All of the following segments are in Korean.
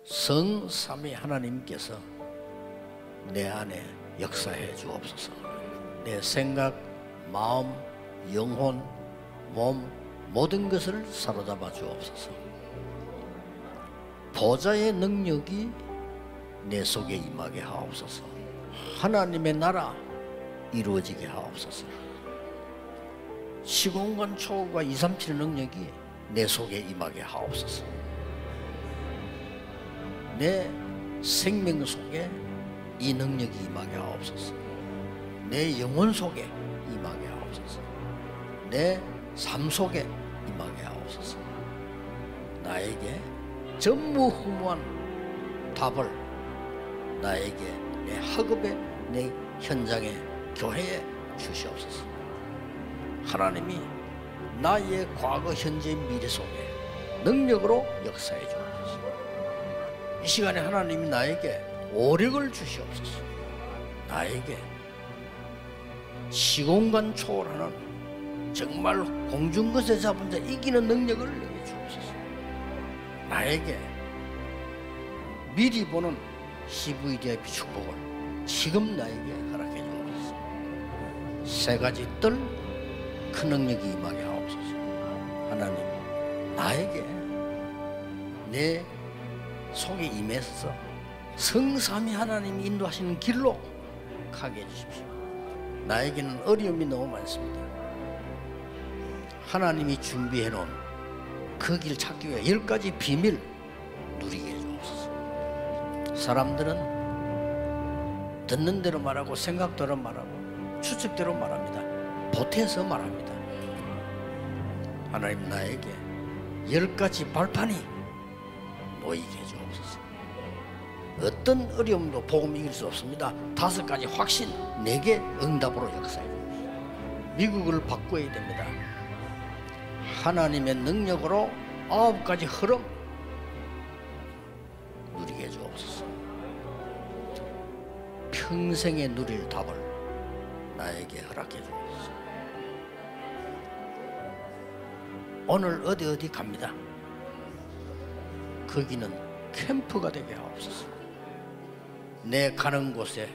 성삼위 하나님께서 내 안에 역사해 주옵소서. 내 생각, 마음, 영혼, 몸 모든 것을 사로잡아 주옵소서. 보좌의 능력이 내 속에 임하게 하옵소서. 하나님의 나라 이루어지게 하옵소서. 시공간 초월과 237의 능력이 내 속에 임하게 하옵소서. 내 생명 속에 이 능력이 임하게 하옵소서. 내 영혼 속에 임하게 하옵소서. 내 삶 속에 임하게 하옵소서. 나에게 전무후무한 답을 나에게 내 학업에 내 현장에 교회에 주시옵소서. 하나님이 나의 과거 현재 미래 속에 능력으로 역사해 주옵소서. 이 시간에 하나님이 나에게 오력을 주시옵소서. 나에게 시공간 초월하는 정말 공중것에 잡은 자 이기는 능력을 내게 주옵소서. 나에게 미리 보는 CVDIP 축복을 지금 나에게 허락해 주옵소서. 세 가지 뜰 그 능력이 임하게 하옵소서. 하나님 나에게 내 속에 임해서 성삼위 하나님이 인도하시는 길로 가게 해주십시오. 나에게는 어려움이 너무 많습니다. 하나님이 준비해 놓은 그 길 찾기 위해 10가지 비밀 누리게 해주옵소서. 사람들은 듣는 대로 말하고 생각대로 말하고 추측대로 말합니다. 보태서 말합니다. 하나님 나에게 10가지 발판이 모이게 해주옵소서. 어떤 어려움도 복음 이길 수 없습니다. 5가지 확신 내게 응답으로 역사해 주옵소서. 미국을 바꿔야 됩니다. 하나님의 능력으로 9가지 흐름 누리게 해주옵소서. 평생에 누릴 답을 나에게 허락해 주옵소서. 오늘 어디 갑니다. 거기는 캠프가 되게 하옵소서. 내 가는 곳에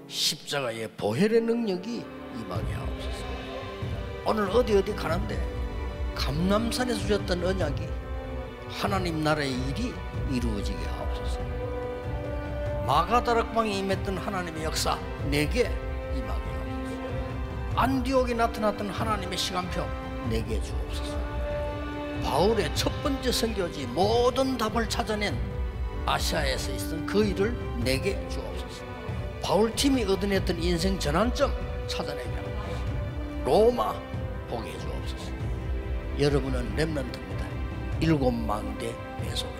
십자가의 보혈의 능력이 임하게 하옵소서. 오늘 어디 가는데 감람산에 주셨던 언약이 하나님 나라의 일이 이루어지게 하옵소서. 마가다락방에 임했던 하나님의 역사 내게 임하게 하옵소서. 안디옥에 나타났던 하나님의 시간표 내게 주옵소서. 바울의 첫 번째 선교지 모든 답을 찾아낸 아시아에서 있었던 그 일을 내게 주옵소서. 바울팀이 얻어냈던 인생 전환점 찾아내게 하옵소서. 로마 보게 해주옵소서. 여러분은 렘넌트입니다. 7망대 내 속에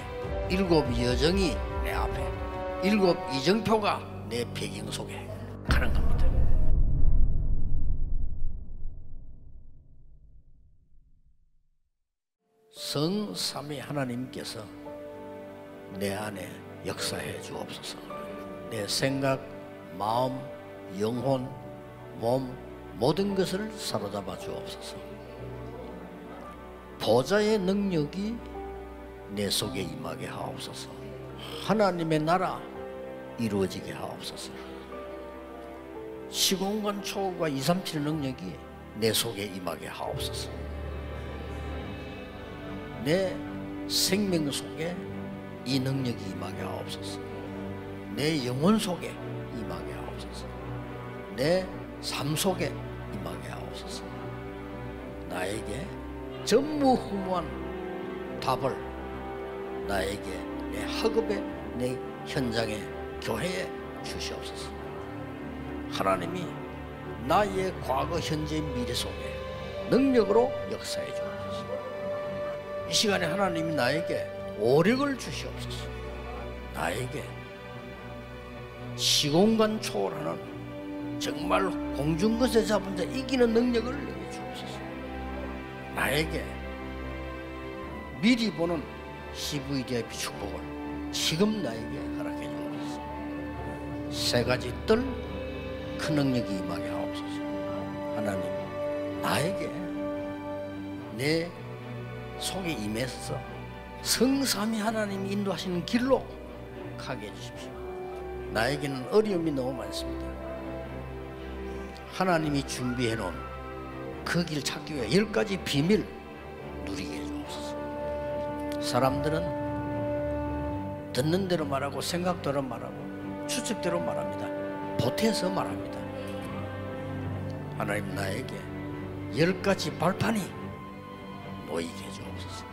7 여정이 내 앞에 7 이정표가 내 배경 속에 가는 겁니다. 성삼위 하나님께서 내 안에 역사해 주옵소서. 내 생각, 마음, 영혼, 몸 모든 것을 사로잡아 주옵소서. 보좌의 능력이 내 속에 임하게 하옵소서. 하나님의 나라 이루어지게 하옵소서. 시공간 초월과 237의 능력이 내 속에 임하게 하옵소서. 내 생명 속에 이 능력이 임하게 하옵소서. 내 영혼 속에 임하게 하옵소서. 내 삶 속에 임하게 하옵소서. 나에게 전무후무한 답을 나에게 내 학업에 내 현장에 교회에 주시옵소서. 하나님이 나의 과거 현재 미래 속에 능력으로 역사해 주옵소서. 이 시간에 하나님이 나에게 오력을 주시옵소서. 나에게 시공간 초월하는 정말 공중것에 잡은 자 이기는 능력을 내게 주옵소서. 나에게 미리 보는 CVDIP 축복을 지금 나에게 허락해 주옵소서. 세 가지 뜰 그 능력이 임하게 하옵소서. 하나님 나에게 내 속에 임해서 성삼위 하나님이 인도하시는 길로 가게 해주십시오. 나에게는 어려움이 너무 많습니다. 하나님이 준비해 놓은 그 길 찾기 위해 10가지 비밀 누리게 해주옵소서. 사람들은 듣는 대로 말하고 생각대로 말하고 추측대로 말합니다. 보태서 말합니다. 하나님, 나에게 10가지 발판이 놓이게 해주옵소서.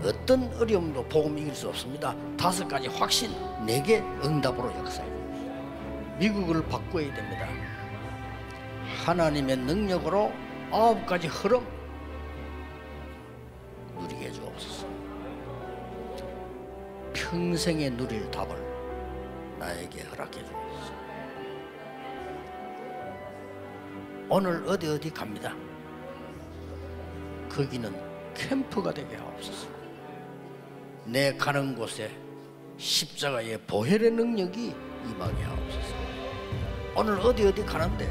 어떤 어려움도 복음 이길 수 없습니다. 5가지 확신, 내게 응답으로 역사해 주십시오. 미국을 바꿔야 됩니다. 하나님의 능력으로 9가지 흐름 누리게 해주옵소서. 평생에 누릴 답을 나에게 허락해 주옵소서. 오늘 어디 갑니다. 거기는 캠프가 되게 하옵소서. 내 가는 곳에 십자가의 보혈의 능력이 임하게 하옵소서. 오늘 어디 가는데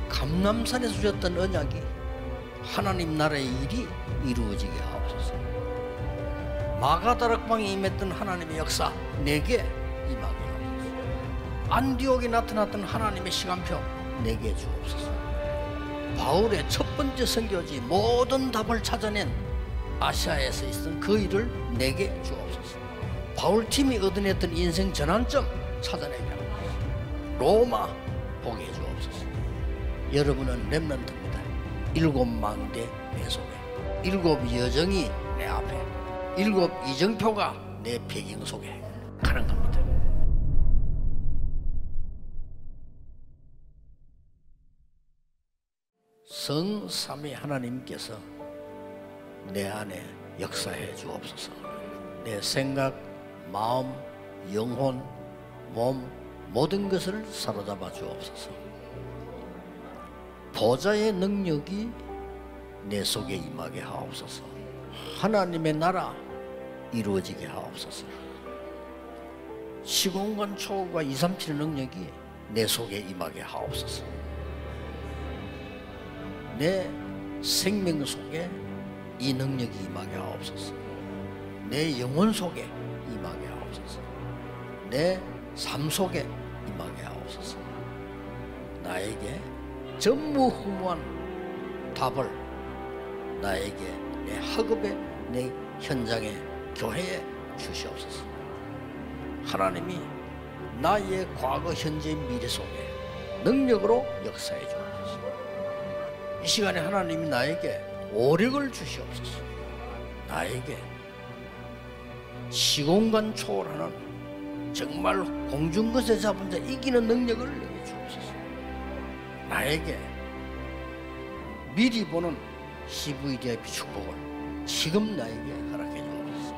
감람산에서 주셨던 언약이 하나님 나라의 일이 이루어지게 하옵소서. 마가다락방에 임했던 하나님의 역사 내게 임하게 하옵소서. 안디옥에 나타났던 하나님의 시간표 내게 주옵소서. 바울의 첫 번째 선교지 모든 답을 찾아낸 아시아에서 있었던 그 일을 내게 주옵소서. 바울팀이 얻어냈던 인생 전환점 찾아내게 하옵소서. 로마 보게 해주옵소서. 여러분은 렘넌트입니다. 7망대 내 속에, 7 여정이 내 앞에, 7 이정표가 내 배경 속에 가는 겁니다. 성삼위 하나님께서 내 안에 역사해 주옵소서. 내 생각, 마음, 영혼, 몸 모든 것을 사로잡아 주옵소서. 보좌의 능력이 내 속에 임하게 하옵소서. 하나님의 나라 이루어지게 하옵소서. 시공간 초월과 237의 능력이 내 속에 임하게 하옵소서. 내 생명 속에 이 능력이 임하게 하옵소서. 내 영혼 속에 임하게 하옵소서. 내 삶 속에 임하게 하옵소서. 나에게 전무후무한 답을 나에게 내 학업에, 내 현장에, 교회에 주시옵소서. 하나님이 나의 과거, 현재, 미래 속에 능력으로 역사해 주옵소서. 이 시간에 하나님이 나에게 오력을 주시옵소서. 나에게 시공간 초월하는 정말 공중것에 잡은 자 이기는 능력을 내게 주옵소서. 나에게 미리 보는 CVDIP 축복을 지금 나에게 허락해 주옵소서.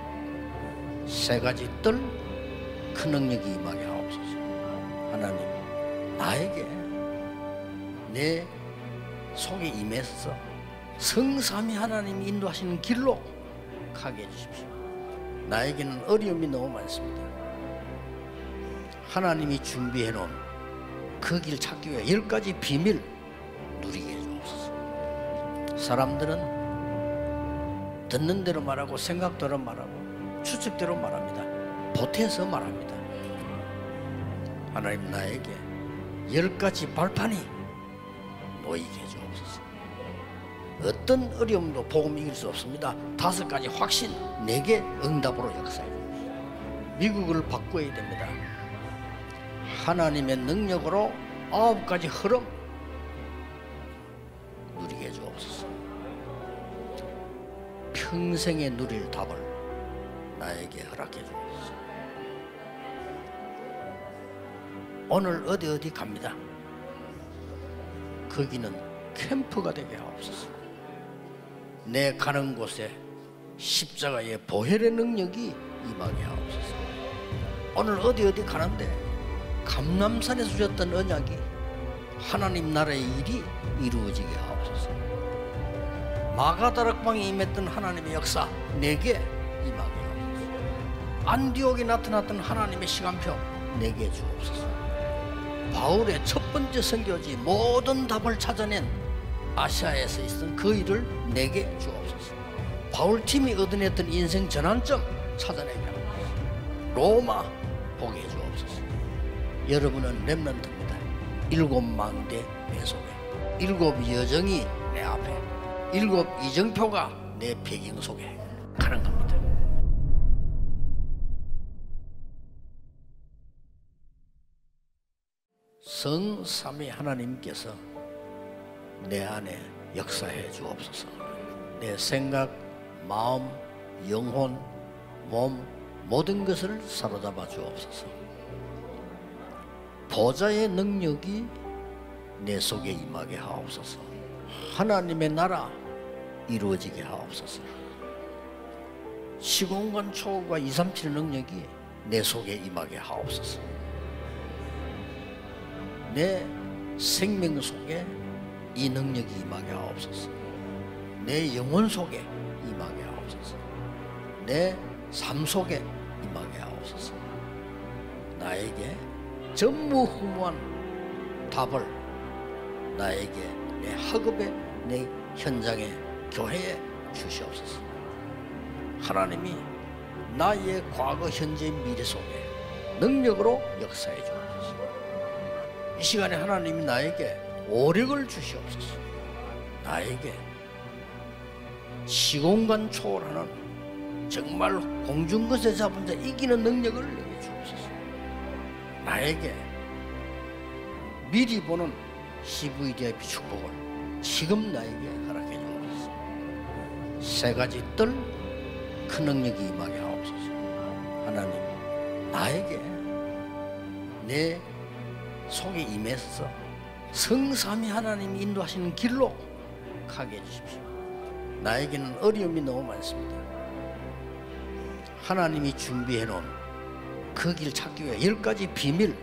3가지 뜰 그 능력이 임하게 하옵소서. 하나님, 나에게 내 속에 임해서 성삼위 하나님이 인도하시는 길로 가게 해주십시오. 나에게는 어려움이 너무 많습니다. 하나님이 준비해 놓은 그 길 찾기 위해 10가지 비밀 누리게 해주옵소서. 사람들은 듣는 대로 말하고 생각대로 말하고 추측대로 말합니다. 보태서 말합니다. 하나님, 나에게 10가지 발판이 놓이게 해주옵소서. 어떤 어려움도 복음 이길 수 없습니다. 5가지 확신, 내게 응답으로 역사해 주십시오. 미국을 바꿔야 됩니다. 하나님의 능력으로 9가지 흐름 누리게 해주옵소서. 평생에 누릴 답을 나에게 허락해 주옵소서. 오늘 어디 갑니다. 거기는 캠프가 되게 하옵소서. 내 가는 곳에 십자가의 보혈의 능력이 임하게 하옵소서. 오늘 어디 가는데 감람산에서 주셨던 언약이 하나님 나라의 일이 이루어지게 하옵소서. 마가다락방에 임했던 하나님의 역사 내게 임하게 하옵소서. 안디옥에 나타났던 하나님의 시간표 내게 주옵소서. 바울의 첫 번째 선교지 모든 답을 찾아낸 아시아에서 있었던 그 일을 내게 주옵소서. 바울팀이 얻어냈던 인생 전환점 찾아내게 하옵소서. 로마 보게 해 주옵소서. 여러분은 렘넌트입니다. 7 망대 내 속에, 7 여정이 내 앞에, 7 이정표가 내 배경 속에 가는 겁니다. 성삼위 하나님께서 내 안에 역사해 주옵소서. 내 생각, 마음, 영혼, 몸 모든 것을 사로잡아 주옵소서. 보좌의 능력이 내 속에 임하게 하옵소서. 하나님의 나라 이루어지게 하옵소서. 시공간 초월과 237의 능력이 내 속에 임하게 하옵소서. 내 생명 속에 이 능력이 임하게 하옵소서. 내 영혼 속에 임하게 하옵소서. 내 삶 속에 임하게 하옵소서. 나에게 전무후무한 답을 나에게 내 학업에, 내 현장에, 교회에 주시옵소서. 하나님이 나의 과거, 현재, 미래 속에 능력으로 역사해 주옵소서. 이 시간에 하나님이 나에게 오력을 주시옵소서. 나에게 시공간 초월하는 정말 공중것에 잡은 자 이기는 능력을 내게 주옵소서. 나에게 미리 보는 CVDIP 축복을 지금 나에게 허락해 주옵소서. 3가지 뜰 큰 능력이 임하게 하옵소서. 하나님, 나에게 내 속에 임해서 성삼위 하나님이 인도하시는 길로 가게 해주십시오. 나에게는 어려움이 너무 많습니다. 하나님이 준비해 놓은 그 길 찾기 위해 10가지 비밀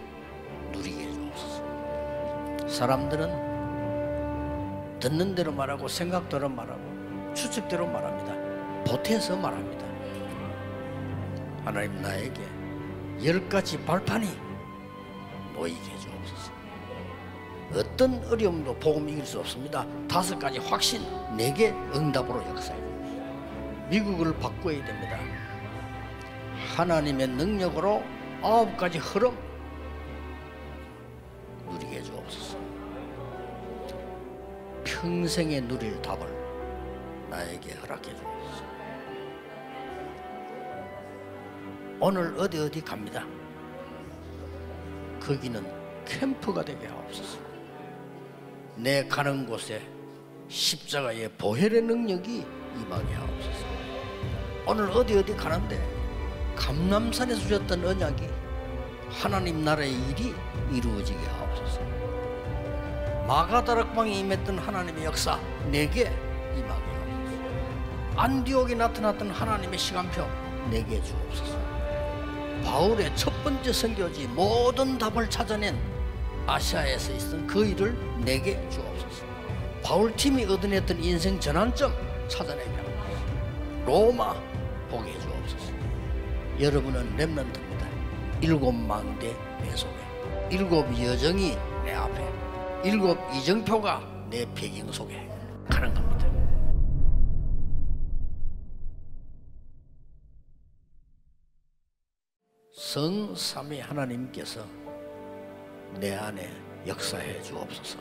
누리게 해주옵소서. 사람들은 듣는 대로 말하고 생각대로 말하고 추측대로 말합니다. 보태서 말합니다. 하나님, 나에게 10가지 발판이 놓이게 해주옵소서. 어떤 어려움도 복음 이길 수 없습니다. 5가지 확신, 내게 응답으로 역사해 주십시오. 미국을 바꿔야 됩니다. 하나님의 능력으로 9가지 흐름 누리게 해주옵소서. 평생에 누릴 답을 나에게 허락해 주옵소서. 오늘 어디 갑니다. 거기는 캠프가 되게 하옵소서. 내 가는 곳에 십자가의 보혈의 능력이 임하게 하옵소서. 오늘 어디 가는데 감람산에서 주셨던 언약이 하나님 나라의 일이 이루어지게 하옵소서. 마가다락방에 임했던 하나님의 역사 내게 임하게 하옵소서. 안디옥에 나타났던 하나님의 시간표 내게 주옵소서. 바울의 첫 번째 선교지 모든 답을 찾아낸 아시아에서 있었던 그 일을 내게 주옵소서. 바울팀이 얻어냈던 인생 전환점 찾아내게 하옵소서. 로마 보게 해주옵소서. 여러분은 렘넌트입니다. 7 망대 내 속에, 7 여정이 내 앞에, 7 이정표가 내 배경 속에 가는 겁니다. 성삼위 하나님께서 내 안에 역사해 주옵소서.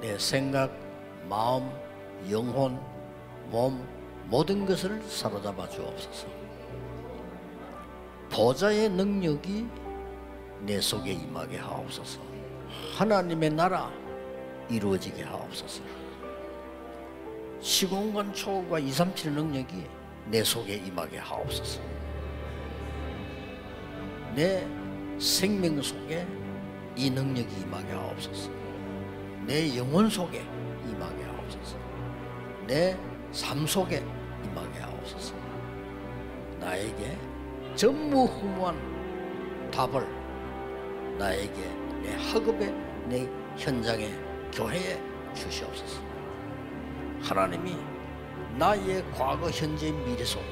내 생각, 마음, 영혼, 몸 모든 것을 사로잡아 주옵소서. 보좌의 능력이 내 속에 임하게 하옵소서. 하나님의 나라 이루어지게 하옵소서. 시공간 초월과 237의 능력이 내 속에 임하게 하옵소서. 내 생명 속에 이 능력이 임하게 하옵소서. 내 영혼 속에 임하게 하옵소서. 내 삶 속에 임하게 하옵소서. 나에게 전무후무한 답을 나에게 내 학업에, 내 현장에, 교회에 주시옵소서. 하나님이 나의 과거, 현재, 미래 속에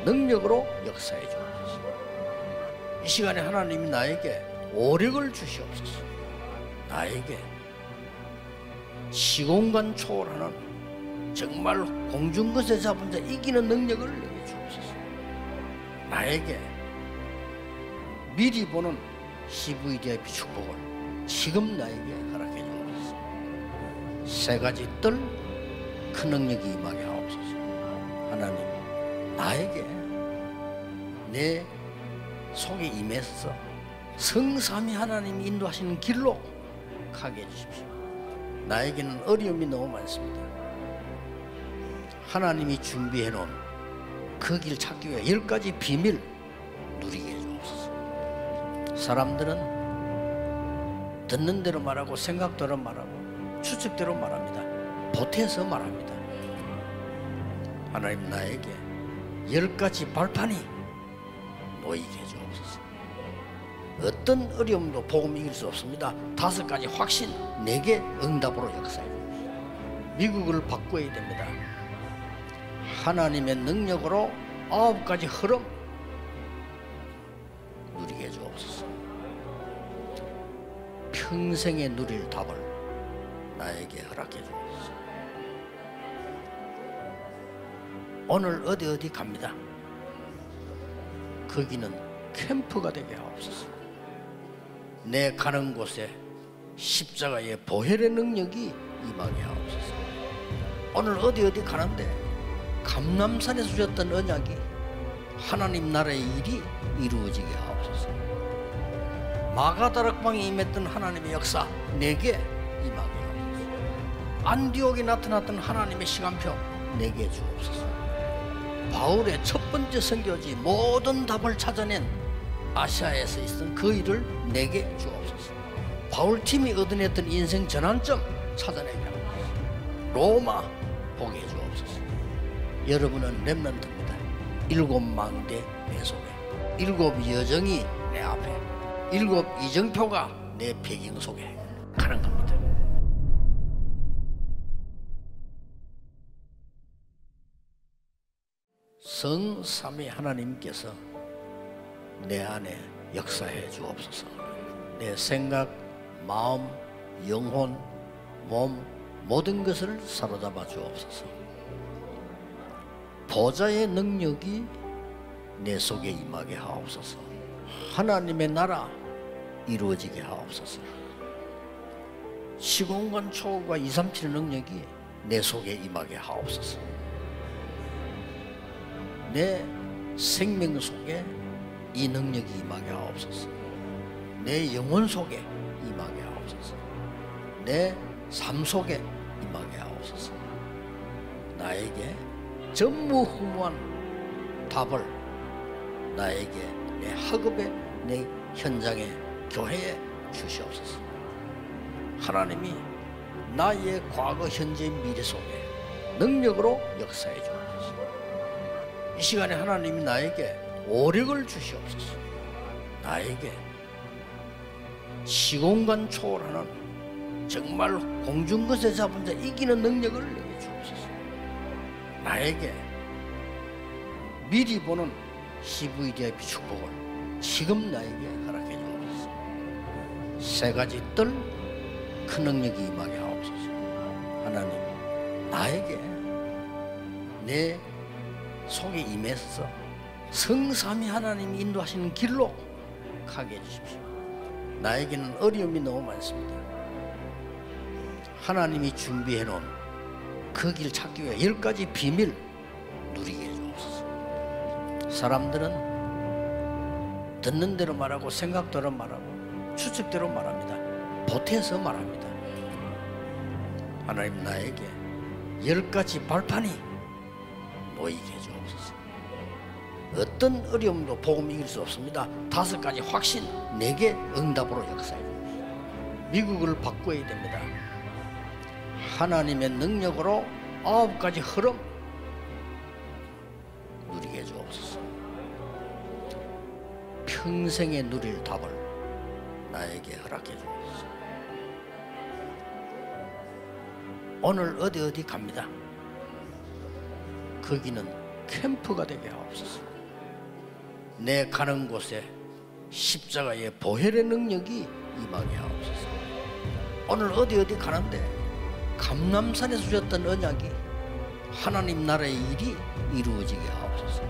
능력으로 역사해 주옵소서. 이 시간에 하나님이 나에게 오력을 주시옵소서. 나에게 시공간 초월하는 정말 공중것에 잡은 자 이기는 능력을 내게 주옵소서. 나에게 미리 보는 CVDIP 축복을 지금 나에게 허락해 주옵소서. 세 가지 뜰 큰 능력이 임하게 하옵소서. 하나님, 나에게 내 속에 임해서 성삼위 하나님이 인도하시는 길로 가게 해주십시오. 나에게는 어려움이 너무 많습니다. 하나님이 준비해 놓은 그 길 찾기 위해 10가지 비밀 누리게 해주옵소서. 사람들은 듣는 대로 말하고 생각대로 말하고 추측대로 말합니다. 보태서 말합니다. 하나님, 나에게 10가지 발판이 놓이게 해주옵소서. 어떤 어려움도 복음 이길 수 없습니다. 5가지 확신, 내게 응답으로 역사해 주십시오. 미국을 바꿔야 됩니다. 하나님의 능력으로 9가지 흐름 누리게 해주옵소서. 평생에 누릴 답을 나에게 허락해 주옵소서. 오늘 어디 갑니다. 거기는 캠프가 되게 하옵소서. 내 가는 곳에 십자가의 보혈의 능력이 임하게 하옵소서. 오늘 어디 가는데 감람산에서 주셨던 언약이 하나님 나라의 일이 이루어지게 하옵소서. 마가다락방에 임했던 하나님의 역사 내게 임하게 하옵소서. 안디옥에 나타났던 하나님의 시간표 내게 주옵소서. 바울의 첫 번째 선교지 모든 답을 찾아낸 아시아에서 있었던 그 일을 내게 주옵소서. 바울팀이 얻어냈던 인생 전환점 찾아내게 하옵소서. 로마 보게 해주옵소서. 여러분은 렘넌트입니다. 7망대 내 속에 7 여정이 내 앞에 7 이정표가 내 배경 속에 가는 겁니다. 성삼위 하나님께서 내 안에 역사해 주옵소서. 내 생각, 마음, 영혼, 몸 모든 것을 사로잡아 주옵소서. 보좌의 능력이 내 속에 임하게 하옵소서. 하나님의 나라 이루어지게 하옵소서. 시공간 초월과 237의 능력이 내 속에 임하게 하옵소서. 내 생명 속에 이 능력이 임하게 하옵소서. 내 영혼 속에 임하게 하옵소서. 내 삶 속에 임하게 하옵소서. 나에게 전무후무한 답을 나에게 내 학업에 내 현장에 교회에 주시옵소서. 하나님이 나의 과거 현재 미래 속에 능력으로 역사해 주옵소서. 이 시간에 하나님이 나에게 오력을 주시옵소서. 나에게 시공간 초월하는 정말 공중것에 잡은 자 이기는 능력을 내게 주옵소서. 나에게 미리 보는 CVDIP 축복을 지금 나에게 허락해 주옵소서. 세 가지 뜰 큰 능력이 임하게 하옵소서. 하나님, 나에게 내 속에 임해서 성삼위 하나님이 인도하시는 길로 가게 해주십시오. 나에게는 어려움이 너무 많습니다. 하나님이 준비해 놓은 그 길 찾기 위해 10가지 비밀 누리게 해주옵소서. 사람들은 듣는 대로 말하고 생각대로 말하고 추측대로 말합니다. 보태서 말합니다. 하나님, 나에게 10가지 발판이 놓이게 해주옵소서. 어떤 어려움도 복음 이길 수 없습니다. 5가지 확신, 내게 응답으로 역사해 주십시오. 미국을 바꿔야 됩니다. 하나님의 능력으로 9가지 흐름 누리게 해주옵소서. 평생에 누릴 답을 나에게 허락해 주옵소서. 오늘 어디 갑니다. 거기는 캠프가 되게 하옵소서. 내 가는 곳에 십자가의 보혈의 능력이 임하게 하옵소서. 오늘 어디 가는데 감람산에서 주셨던 언약이 하나님 나라의 일이 이루어지게 하옵소서.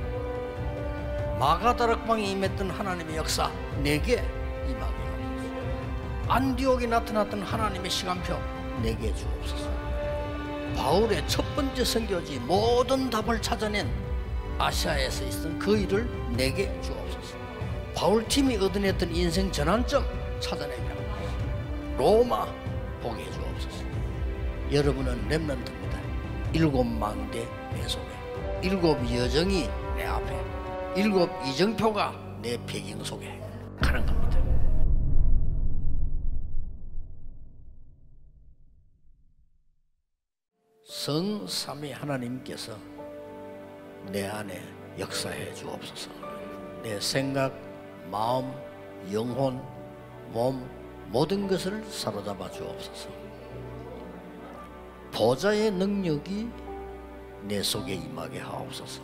마가다락방에 임했던 하나님의 역사 내게 임하게 하옵소서. 안디옥에 나타났던 하나님의 시간표 내게 주옵소서. 바울의 첫 번째 선교지 모든 답을 찾아낸 아시아에서 있었던 그 일을 내게 주옵소서. 바울팀이 얻어냈던 인생 전환점 찾아내게 하옵소서. 로마 보게 해주옵소서. 여러분은 렘넌트입니다. 7 망대 내 속에, 7 여정이 내 앞에, 7 이정표가 내 배경 속에 가는 겁니다. 성삼위 하나님께서 내 안에 역사해 주옵소서. 내 생각, 마음, 영혼, 몸 모든 것을 사로잡아 주옵소서. 보좌의 능력이 내 속에 임하게 하옵소서.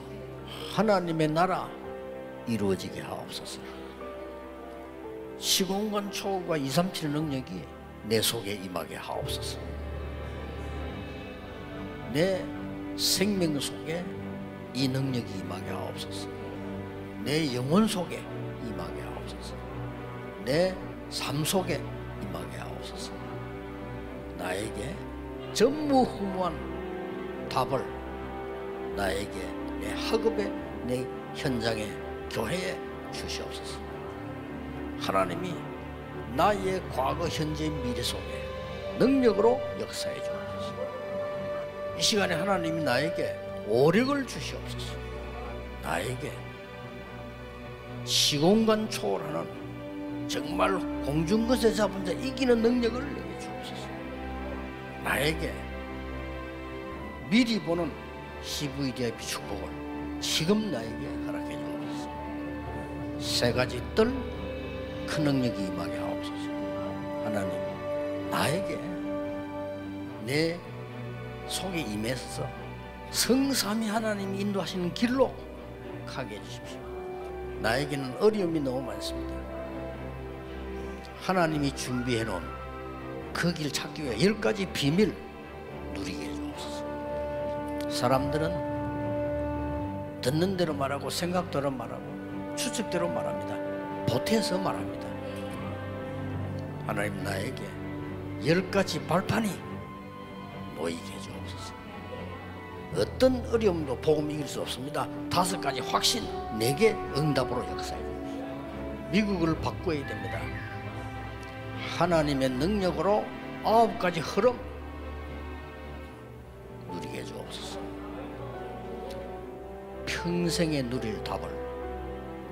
하나님의 나라 이루어지게 하옵소서. 시공간 초월과 237의 능력이 내 속에 임하게 하옵소서. 내 생명 속에 이 능력이 임하게 하옵소서. 내 영혼 속에 임하게 하옵소서. 내 삶 속에 임하게 하옵소서. 나에게 전무후무한 답을 나에게 내 학업에, 내 현장에, 교회에 주시옵소서. 하나님이 나의 과거, 현재, 미래 속에 능력으로 역사해 주옵소서. 이 시간에 하나님이 나에게 오력을 주시옵소서. 나에게 시공간 초월하는 정말 공중것에 잡은 자 이기는 능력을 내게 주옵소서. 나에게 미리 보는 CVDIP 축복을 지금 나에게 허락해 주옵소서. 3 가지 뜰 큰 능력이 임하게 하옵소서. 하나님, 나에게 내 속에 임해서 성삼위 하나님이 인도하시는 길로 가게 해주십시오. 나에게는 어려움이 너무 많습니다. 하나님이 준비해 놓은 그 길 찾기 위해 10가지 비밀 누리게 해주옵소서. 사람들은 듣는 대로 말하고 생각대로 말하고 추측대로 말합니다. 보태서 말합니다. 하나님, 나에게 10가지 발판이 놓이게 해주옵소서. 어떤 어려움도 복음 이길 수 없습니다. 5가지 확신 내게 응답으로 역사해 주옵소서. 미국을 바꿔야 됩니다. 하나님의 능력으로 9가지 흐름 누리게 해주옵소서. 평생에 누릴 답을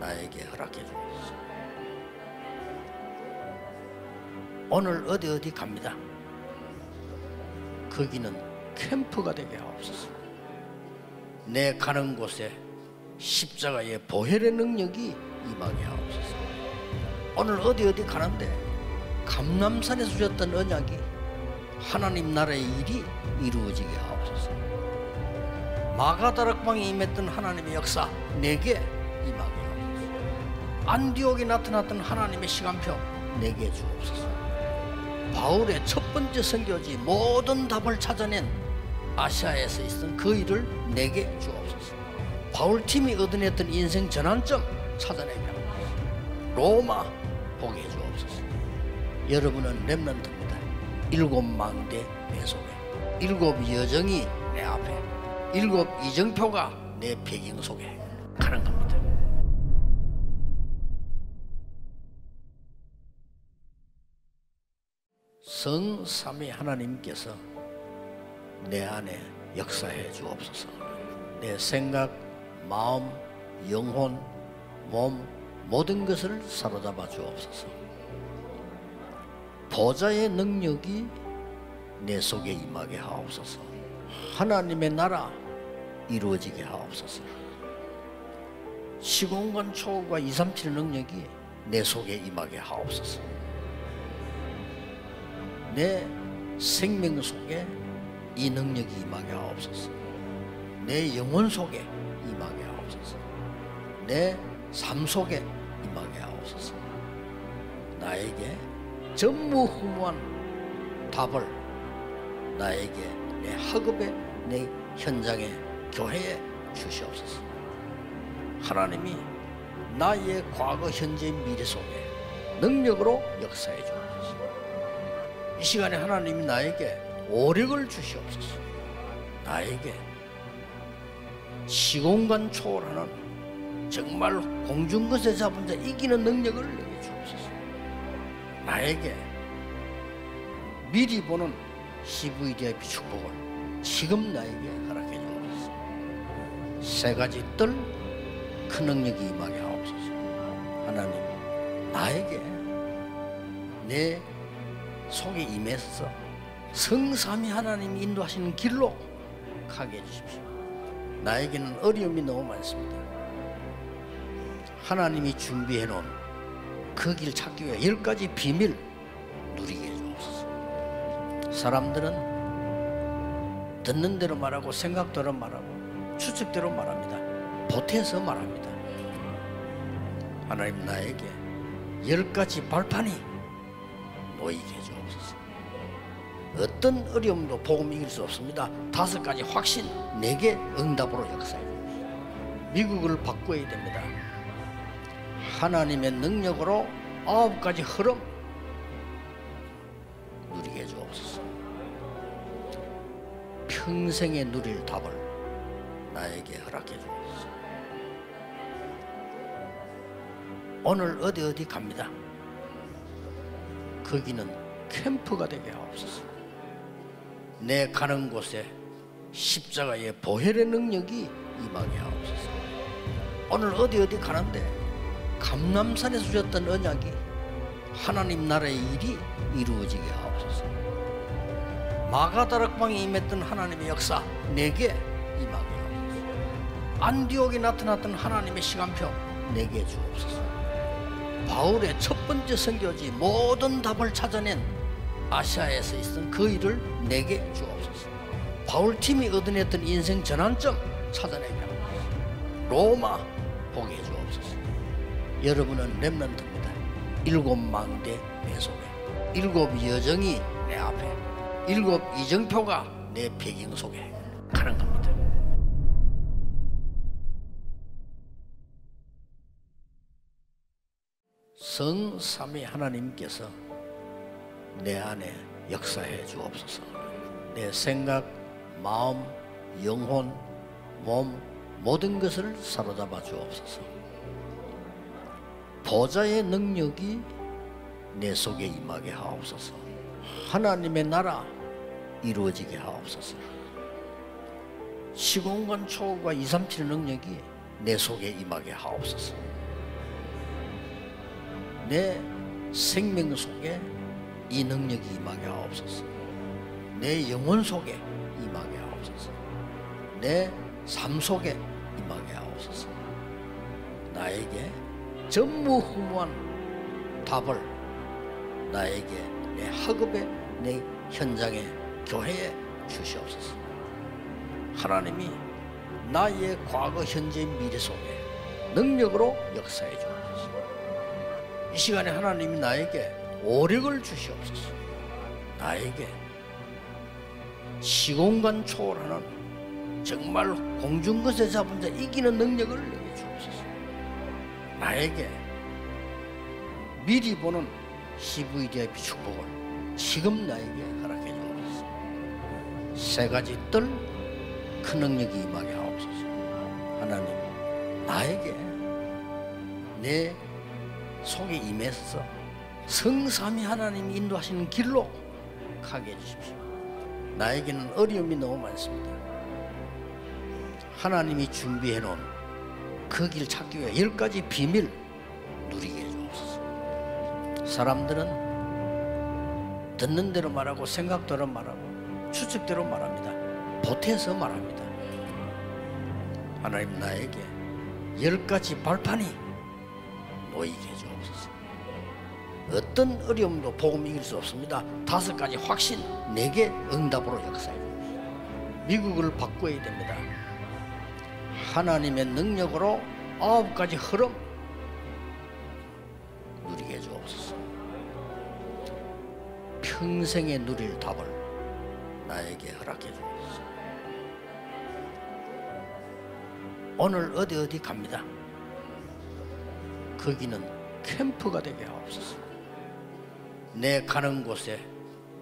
나에게 허락해 주옵소서. 오늘 어디 갑니다. 거기는 캠프가 되게 하옵소서. 내 가는 곳에 십자가의 보혈의 능력이 임하게 하옵소서. 오늘 어디 가는데 감람산에서 주셨던 언약이 하나님 나라의 일이 이루어지게 하옵소서. 마가다락방에 임했던 하나님의 역사 내게 임하게 하옵소서. 안디옥에 나타났던 하나님의 시간표 내게 주옵소서. 바울의 첫 번째 선교지 모든 답을 찾아낸 아시아에서 있었던 그 일을 내게 주옵소서. 바울팀이 얻어냈던 인생 전환점 찾아내게 하옵소서. 로마 보게 해주옵소서. 여러분은 렘넌트입니다. 7 망대 내 속에, 7 여정이 내 앞에, 7 이정표가 내 배경 속에 가는 겁니다. 성삼위 하나님께서 내 안에 역사해 주옵소서. 내 생각, 마음, 영혼, 몸 모든 것을 사로잡아 주옵소서. 보좌의 능력이 내 속에 임하게 하옵소서. 하나님의 나라 이루어지게 하옵소서. 시공간 초월과 237의 능력이 내 속에 임하게 하옵소서. 내 생명 속에 이 능력이 임하게 하옵소서. 내 영혼 속에 임하게 하옵소서. 내 삶 속에 임하게 하옵소서. 나에게 전무후무한 답을 나에게 내 학업에, 내 현장에, 교회에 주시옵소서. 하나님이 나의 과거, 현재, 미래 속에 능력으로 역사해 주옵소서. 이 시간에 하나님이 나에게 오력을 주시옵소서. 나에게 시공간 초월하는 정말 공중것에 잡은 자 이기는 능력을 내게 주옵소서. 나에게 미리 보는 CVDIP 축복을 지금 나에게 허락해 주옵소서. 세 가지 뜰 그 능력이 임하게 하옵소서. 하나님, 나에게 내 속에 임해서 성삼위 하나님이 인도하시는 길로 가게 해주십시오. 나에게는 어려움이 너무 많습니다. 하나님이 준비해 놓은 그 길 찾기 위해 10가지 비밀 누리게 해주옵소서. 사람들은 듣는 대로 말하고 생각대로 말하고 추측대로 말합니다. 보태서 말합니다. 하나님, 나에게 10가지 발판이 놓이게 해주옵소서. 어떤 어려움도 복음 이길 수 없습니다. 5가지 확신 내게 응답으로 역사해 주십시오. 미국을 바꿔야 됩니다. 하나님의 능력으로 9가지 흐름 누리게 해주옵소서. 평생에 누릴 답을 나에게 허락해 주옵소서. 오늘 어디 갑니다. 거기는 캠프가 되게 하옵소서. 내 가는 곳에 십자가의 보혈의 능력이 임하게 하옵소서. 오늘 어디 가는데 감람산에서 주셨던 언약이 하나님 나라의 일이 이루어지게 하옵소서. 마가다락방에 임했던 하나님의 역사 내게 임하게 하옵소서. 안디옥에 나타났던 하나님의 시간표 내게 주옵소서. 바울의 첫 번째 선교지 모든 답을 찾아낸 아시아에서 있었던 그 일을 내게 주옵소서. 바울팀이 얻어냈던 인생 전환점 찾아내게 하옵소서. 로마 보게 해주옵소서. 여러분은 렘넌트입니다. 7망대 내 속에 7 여정이 내 앞에 7 이정표가 내 배경 속에 가는 겁니다. 성삼위 하나님께서 내 안에 역사해 주옵소서. 내 생각, 마음, 영혼, 몸 모든 것을 사로잡아 주옵소서. 보좌의 능력이 내 속에 임하게 하옵소서. 하나님의 나라 이루어지게 하옵소서. 시공간 초월과 237의 능력이 내 속에 임하게 하옵소서. 내 생명 속에 이 능력이 임하게 하옵소서. 내 영혼 속에 임하게 하옵소서. 내 삶 속에 임하게 하옵소서. 나에게 전무후무한 답을 나에게 내 학업에 내 현장에 교회에 주시옵소서. 하나님이 나의 과거, 현재, 미래 속에 능력으로 역사해 주옵소서. 이 시간에 하나님이 나에게 오력을 주시옵소서. 나에게 시공간 초월하는 정말 공중것에 잡은 자 이기는 능력을 내게 주옵소서. 나에게 미리 보는 CVDIP 축복을 지금 나에게 허락해 주옵소서. 세 가지 뜰 그 능력이 임하게 하옵소서. 하나님, 나에게 내 속에 임해서 성삼위 하나님이 인도하시는 길로 가게 해주십시오. 나에게는 어려움이 너무 많습니다. 하나님이 준비해 놓은 그 길 찾기 위해 10가지 비밀 누리게 해주옵소서. 사람들은 듣는 대로 말하고 생각대로 말하고 추측대로 말합니다. 보태서 말합니다. 하나님, 나에게 10가지 발판이 놓이게 해주옵소서. 어떤 어려움도 복음 이길 수 없습니다. 5가지 확신 내게 응답으로 역사해 주십시오. 미국을 바꿔야 됩니다. 하나님의 능력으로 9가지 흐름 누리게 해주옵소서. 평생에 누릴 답을 나에게 허락해 주옵소서. 오늘 어디 갑니다. 거기는 캠프가 되게 하옵소서. 내 가는 곳에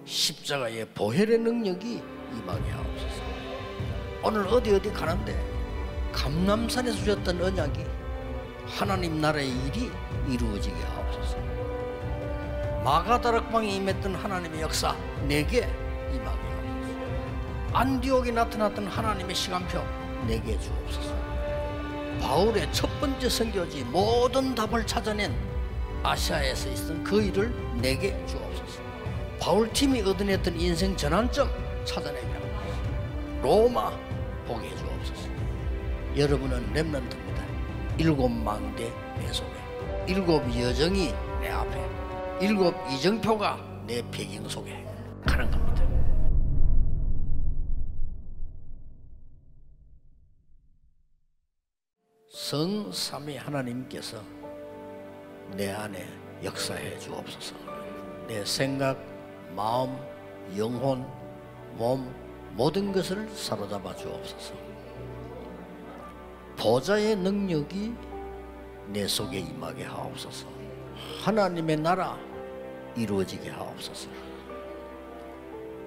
십자가의 보혈의 능력이 임하게 하옵소서. 오늘 어디 가는데 감람산에서 주셨던 언약이 하나님 나라의 일이 이루어지게 하옵소서. 마가다락방에 임했던 하나님의 역사 내게 임하게 하옵소서. 안디옥에 나타났던 하나님의 시간표 내게 주옵소서. 바울의 첫 번째 선교지 모든 답을 찾아낸 아시아에서 있었던 그 일을 내게 주옵소서. 바울팀이 얻어냈던 인생 전환점 찾아내게 하옵소서. 로마 보게 해주옵소서. 여러분은 렘넌트입니다. 7망대 내 속에, 7 여정이 내 앞에, 7 이정표가 내 배경 속에 가는 겁니다. 성삼위 하나님께서 내 안에 역사해 주옵소서. 내 생각, 마음, 영혼, 몸 모든 것을 사로잡아 주옵소서. 보좌의 능력이 내 속에 임하게 하옵소서. 하나님의 나라 이루어지게 하옵소서.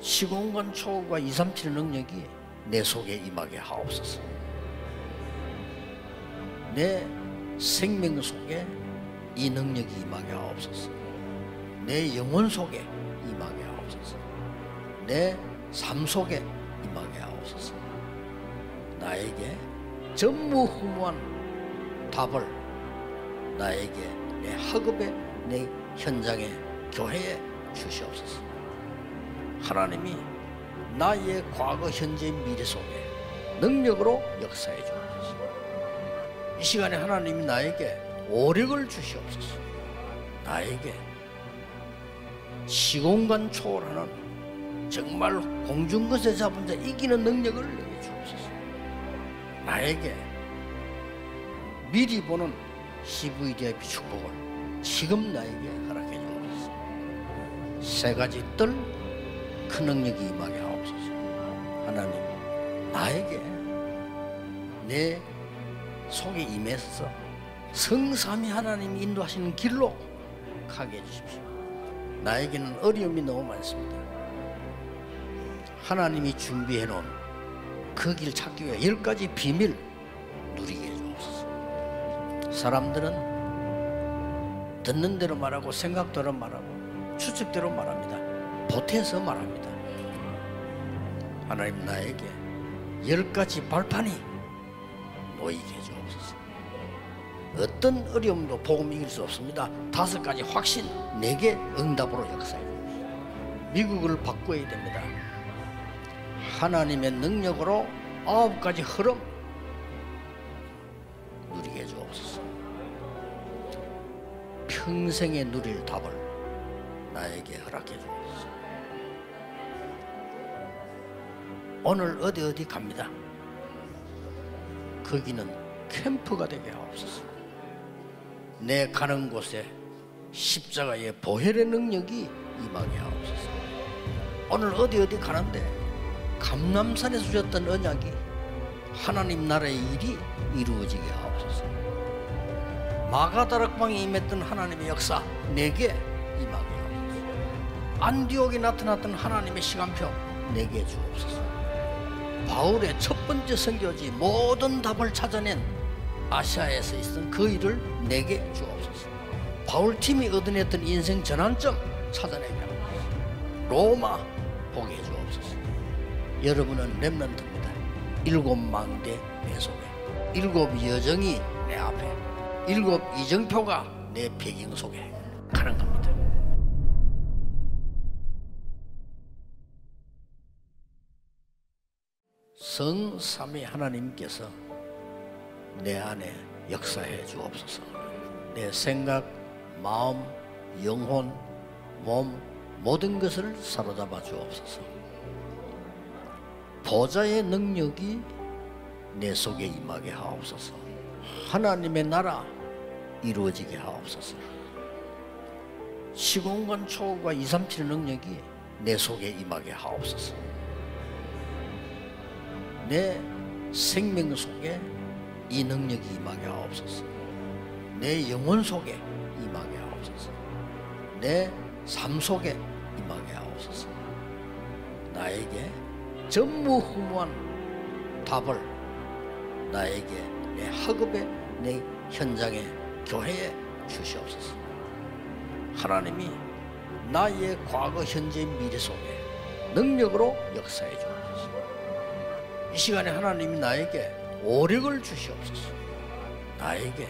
시공간 초월과 237의 능력이 내 속에 임하게 하옵소서. 내 생명 속에 이 능력이 임하게 하옵소서. 내 영혼 속에 임하게 하옵소서. 내 삶 속에 임하게 하옵소서. 나에게 전무후무한 답을 나에게 내 학업에, 내 현장에, 교회에 주시옵소서. 하나님이 나의 과거, 현재, 미래 속에 능력으로 역사해 주옵소서. 이 시간에 하나님이 나에게 오력을 주시옵소서. 나에게 시공간 초월하는 정말 공중것에 잡은 자 이기는 능력을 내게 주옵소서. 나에게 미리 보는 CVDIP 축복을 지금 나에게 허락해 주옵소서. 3가지 뜰 큰 능력이 임하게 하옵소서. 하나님, 나에게 내 속에 임해서 성삼위 하나님이 인도하시는 길로 가게 해주십시오. 나에게는 어려움이 너무 많습니다. 하나님이 준비해 놓은 그 길 찾기 위해 10가지 비밀 누리게 해주옵소서. 사람들은 듣는 대로 말하고 생각대로 말하고 추측대로 말합니다. 보태서 말합니다. 하나님, 나에게 10가지 발판이 놓이게 해주옵소서. 어떤 어려움도 복음 이길 수 없습니다. 5가지 확신 내게 응답으로 역사해 주옵소서. 미국을 바꿔야 됩니다. 하나님의 능력으로 9가지 흐름 누리게 해주옵소서. 평생에 누릴 답을 나에게 허락해 주옵소서. 오늘 어디 갑니다. 거기는 캠프가 되게 하옵소서. 내 가는 곳에 십자가의 보혈의 능력이 임하게 하옵소서. 오늘 어디 가는데 감람산에서 주셨던 언약이 하나님 나라의 일이 이루어지게 하옵소서. 마가다락방에 임했던 하나님의 역사 내게 임하게 하옵소서. 안디옥에 나타났던 하나님의 시간표 내게 주옵소서. 바울의 첫 번째 선교지 모든 답을 찾아낸 아시아에서 있었던 그 일을 내게 주옵소서. 바울팀이 얻어냈던 인생 전환점 찾아내게 하옵소서. 로마 보게 해주옵소서. 여러분은 렘넌트입니다. 7망대 내 속에, 7 여정이 내 앞에, 7 이정표가 내 배경 속에 가는 겁니다. 성삼위 하나님께서 내 안에 역사해 주옵소서. 내 생각, 마음, 영혼, 몸 모든 것을 사로잡아 주옵소서. 보좌의 능력이 내 속에 임하게 하옵소서. 하나님의 나라 이루어지게 하옵소서. 시공간 초월과 237의 능력이 내 속에 임하게 하옵소서. 내 생명 속에 이 능력이 임하게 하옵소서. 내 영혼 속에 임하게 하옵소서. 내 삶 속에 임하게 하옵소서. 나에게 전무후무한 답을 나에게 내 학업에 내 현장에 교회에 주시옵소서. 하나님이 나의 과거 현재 미래 속에 능력으로 역사해 주옵소서. 이 시간에 하나님이 나에게 오력을 주시옵소서. 나에게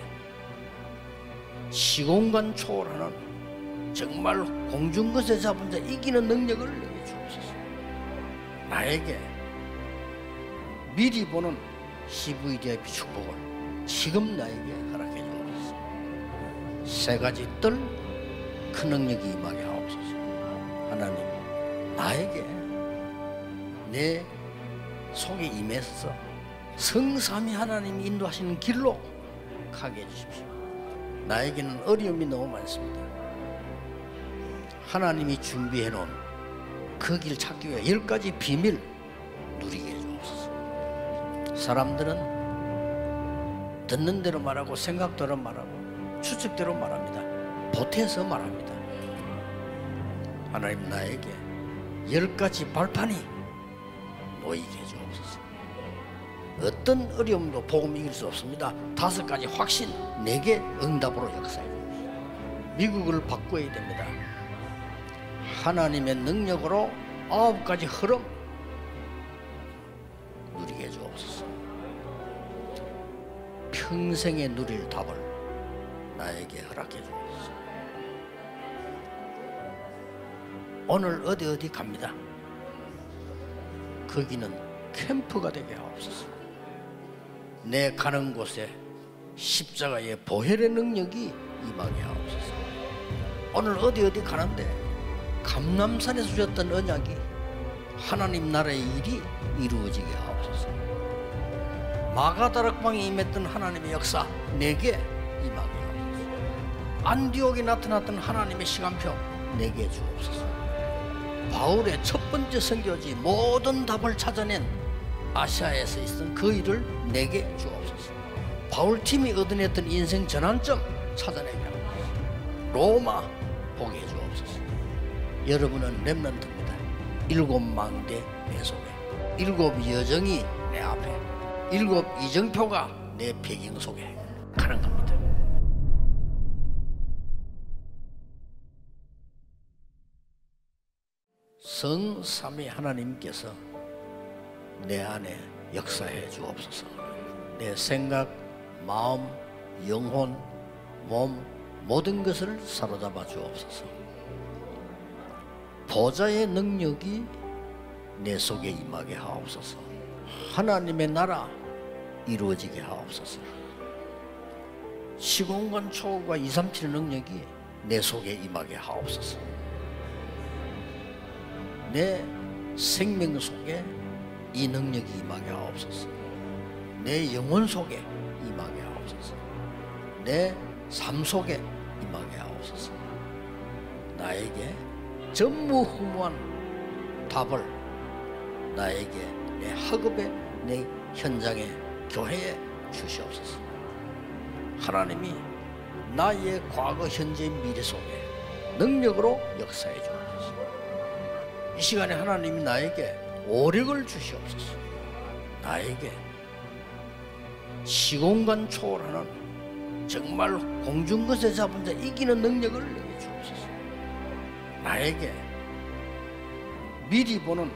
시공간 초월하는 정말 공중것에 잡은 자 이기는 능력을 내게 주옵소서. 나에게 미리 보는 CVDIP 축복을 지금 나에게 허락해 주옵소서. 세 가지 뜰 그 능력이 임하게 하옵소서. 하나님, 나에게 내 속에 임해서 성삼위 하나님이 인도하시는 길로 가게 해주십시오. 나에게는 어려움이 너무 많습니다. 하나님이 준비해 놓은 그 길 찾기 위해 10가지 비밀 누리게 해주옵소서. 사람들은 듣는 대로 말하고 생각대로 말하고 추측대로 말합니다. 보태서 말합니다. 하나님, 나에게 10가지 발판이 놓이게 해주옵소서. 어떤 어려움도 복음 이길 수 없습니다. 5가지 확신 내게 응답으로 역사해 주옵소서. 미국을 바꿔야 됩니다. 하나님의 능력으로 9가지 흐름 누리게 해주옵소서. 평생에 누릴 답을 나에게 허락해 주옵소서. 오늘 어디 갑니다. 거기는 캠프가 되게 하옵소서. 내 가는 곳에 십자가의 보혈의 능력이 임하게 하옵소서. 오늘 어디 가는데 감람산에서 주셨던 언약이 하나님 나라의 일이 이루어지게 하옵소서. 마가다락방에 임했던 하나님의 역사 내게 임하게 하옵소서. 안디옥에 나타났던 하나님의 시간표 내게 주옵소서. 바울의 첫 번째 선교지 모든 답을 찾아낸 아시아에서 있었던 그 일을 내게 주옵소서. 바울팀이 얻어냈던 인생 전환점 찾아내게 하옵소서. 로마 보게 해주옵소서. 여러분은 렘넌트입니다. 7망대 내 속에 7 여정이 내 앞에 7 이정표가 내 배경 속에 가는 겁니다. 성삼위 하나님께서 내 안에 역사해 주옵소서. 내 생각, 마음, 영혼, 몸 모든 것을 사로잡아 주옵소서. 보좌의 능력이 내 속에 임하게 하옵소서. 하나님의 나라 이루어지게 하옵소서. 시공간 초월과 237의 능력이 내 속에 임하게 하옵소서. 내 생명 속에 이 능력이 임하게 하옵소서. 내 영혼 속에 임하게 하옵소서. 내 삶 속에 임하게 하옵소서. 나에게 전무후무한 답을 나에게 내 학업에 내 현장에 교회에 주시옵소서. 하나님이 나의 과거 현재 미래 속에 능력으로 역사해 주옵소서. 이 시간에 하나님이 나에게 오력을 주시옵소서. 나에게 시공간 초월하는 정말 공중것에 잡은 자 이기는 능력을 내게 주옵소서. 나에게 미리 보는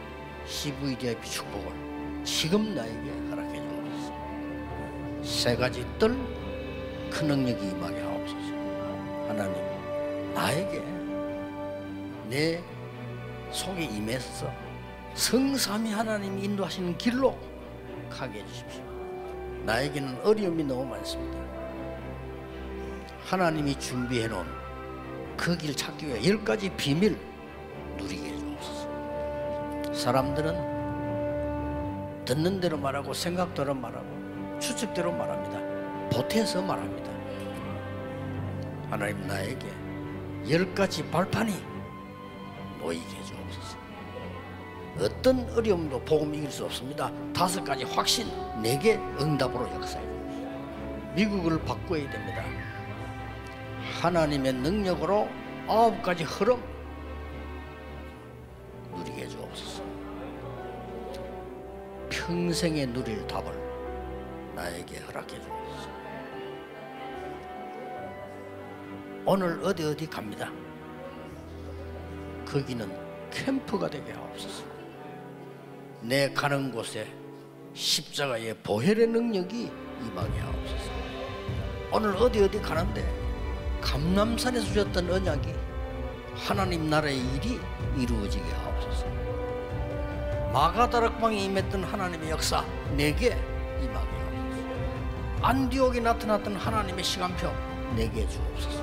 CVDIP 축복을 지금 나에게 허락해 주옵소서. 세 가지 뜰 그 능력이 임하게 하옵소서. 하나님, 나에게 내 속에 임해서 성삼위 하나님이 인도하시는 길로 가게 해주십시오. 나에게는 어려움이 너무 많습니다. 하나님이 준비해 놓은 그 길 찾기 위해 10가지 비밀 누리게 해주옵소서. 사람들은 듣는 대로 말하고 생각대로 말하고 추측대로 말합니다. 보태서 말합니다. 하나님, 나에게 10가지 발판이 놓이게 해주옵소서. 어떤 어려움도 복음 이길 수 없습니다. 5가지 확신 내게 응답으로 역사해 주옵소서. 미국을 바꿔야 됩니다. 하나님의 능력으로 9가지 흐름 누리게 해주옵소서. 평생에 누릴 답을 나에게 허락해 주옵소서. 오늘 어디 갑니다. 거기는 캠프가 되게 하옵소서. 내 가는 곳에 십자가의 보혈의 능력이 임하게 하옵소서. 오늘 어디 가는데 감람산에서 주셨던 언약이 하나님 나라의 일이 이루어지게 하옵소서. 마가다락방에 임했던 하나님의 역사 내게 임하게 하옵소서. 안디옥에 나타났던 하나님의 시간표 내게 주옵소서.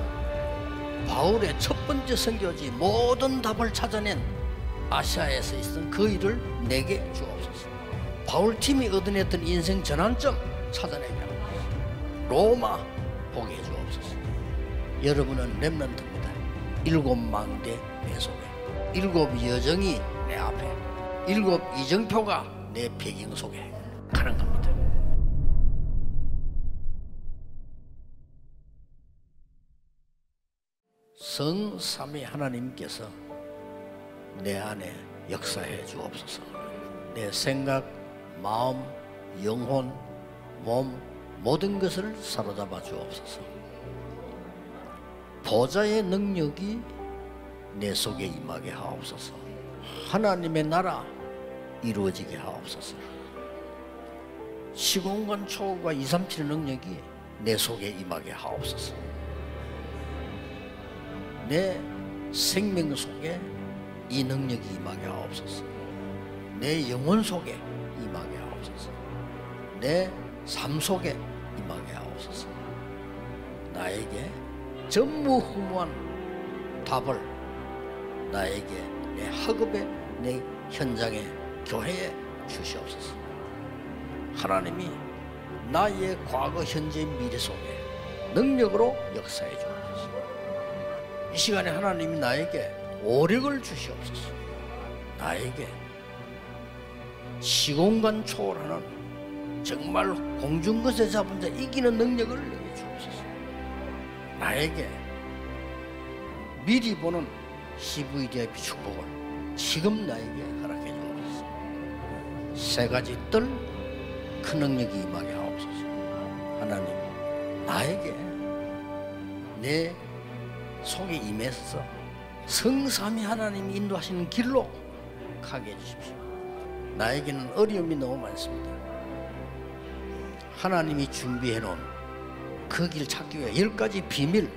바울의 첫 번째 선교지 모든 답을 찾아낸 아시아에서 있었던 그 일을 내게 주옵소서. 바울팀이 얻어냈던 인생 전환점 찾아내게 하옵소서. 로마 보게 해주옵소서. 여러분은 렘넌트입니다. 7망대 내 속에, 7 여정이 내 앞에, 7 이정표가 내 배경 속에 가는 겁니다. 성삼위 하나님께서 내 안에 역사해 주옵소서. 내 생각, 마음, 영혼, 몸 모든 것을 사로잡아 주옵소서. 보좌의 능력이 내 속에 임하게 하옵소서. 하나님의 나라 이루어지게 하옵소서. 시공간 초월과 237의 능력이 내 속에 임하게 하옵소서. 내 생명 속에 이 능력이 임하게 하옵소서. 내 영혼 속에 임하게 하옵소서. 내 삶 속에 임하게 하옵소서. 나에게 전무후무한 답을 나에게 내 학업에, 내 현장에, 교회에 주시옵소서. 하나님이 나의 과거, 현재, 미래 속에 능력으로 역사해 주옵소서. 이 시간에 하나님이 나에게 오력을 주시옵소서. 나에게 시공간 초월하는 정말 공중것에 잡은 자 이기는 능력을 내게 주옵소서. 나에게 미리 보는 CVDIP 축복을 지금 나에게 허락해 주옵소서. 3가지 뜰 큰 능력이 임하게 하옵소서. 하나님, 나에게 내 속에 임해서 성삼위 하나님이 인도하시는 길로 가게 해주십시오. 나에게는 어려움이 너무 많습니다. 하나님이 준비해 놓은 그 길 찾기 위해 10가지 비밀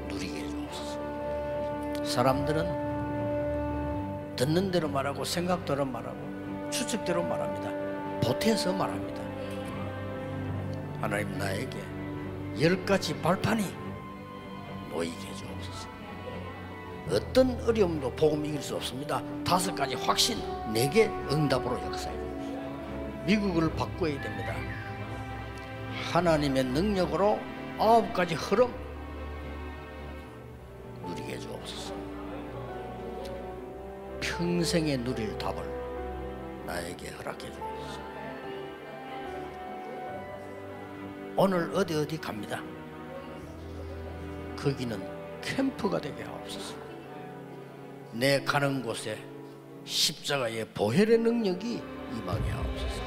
누리게 해주옵소서. 사람들은 듣는 대로 말하고 생각대로 말하고 추측대로 말합니다. 보태서 말합니다. 하나님, 나에게 10가지 발판이 놓이게 해주옵소서. 어떤 어려움도 복음 이길 수 없습니다. 5가지 확신 내게 응답으로 역사해 주옵소서. 미국을 바꿔야 됩니다. 하나님의 능력으로 9가지 흐름 누리게 해주옵소서. 평생에 누릴 답을 나에게 허락해 주옵소서. 오늘 어디 갑니다. 거기는 캠프가 되게 하옵소서. 내 가는 곳에 십자가의 보혈의 능력이 임하게 하옵소서.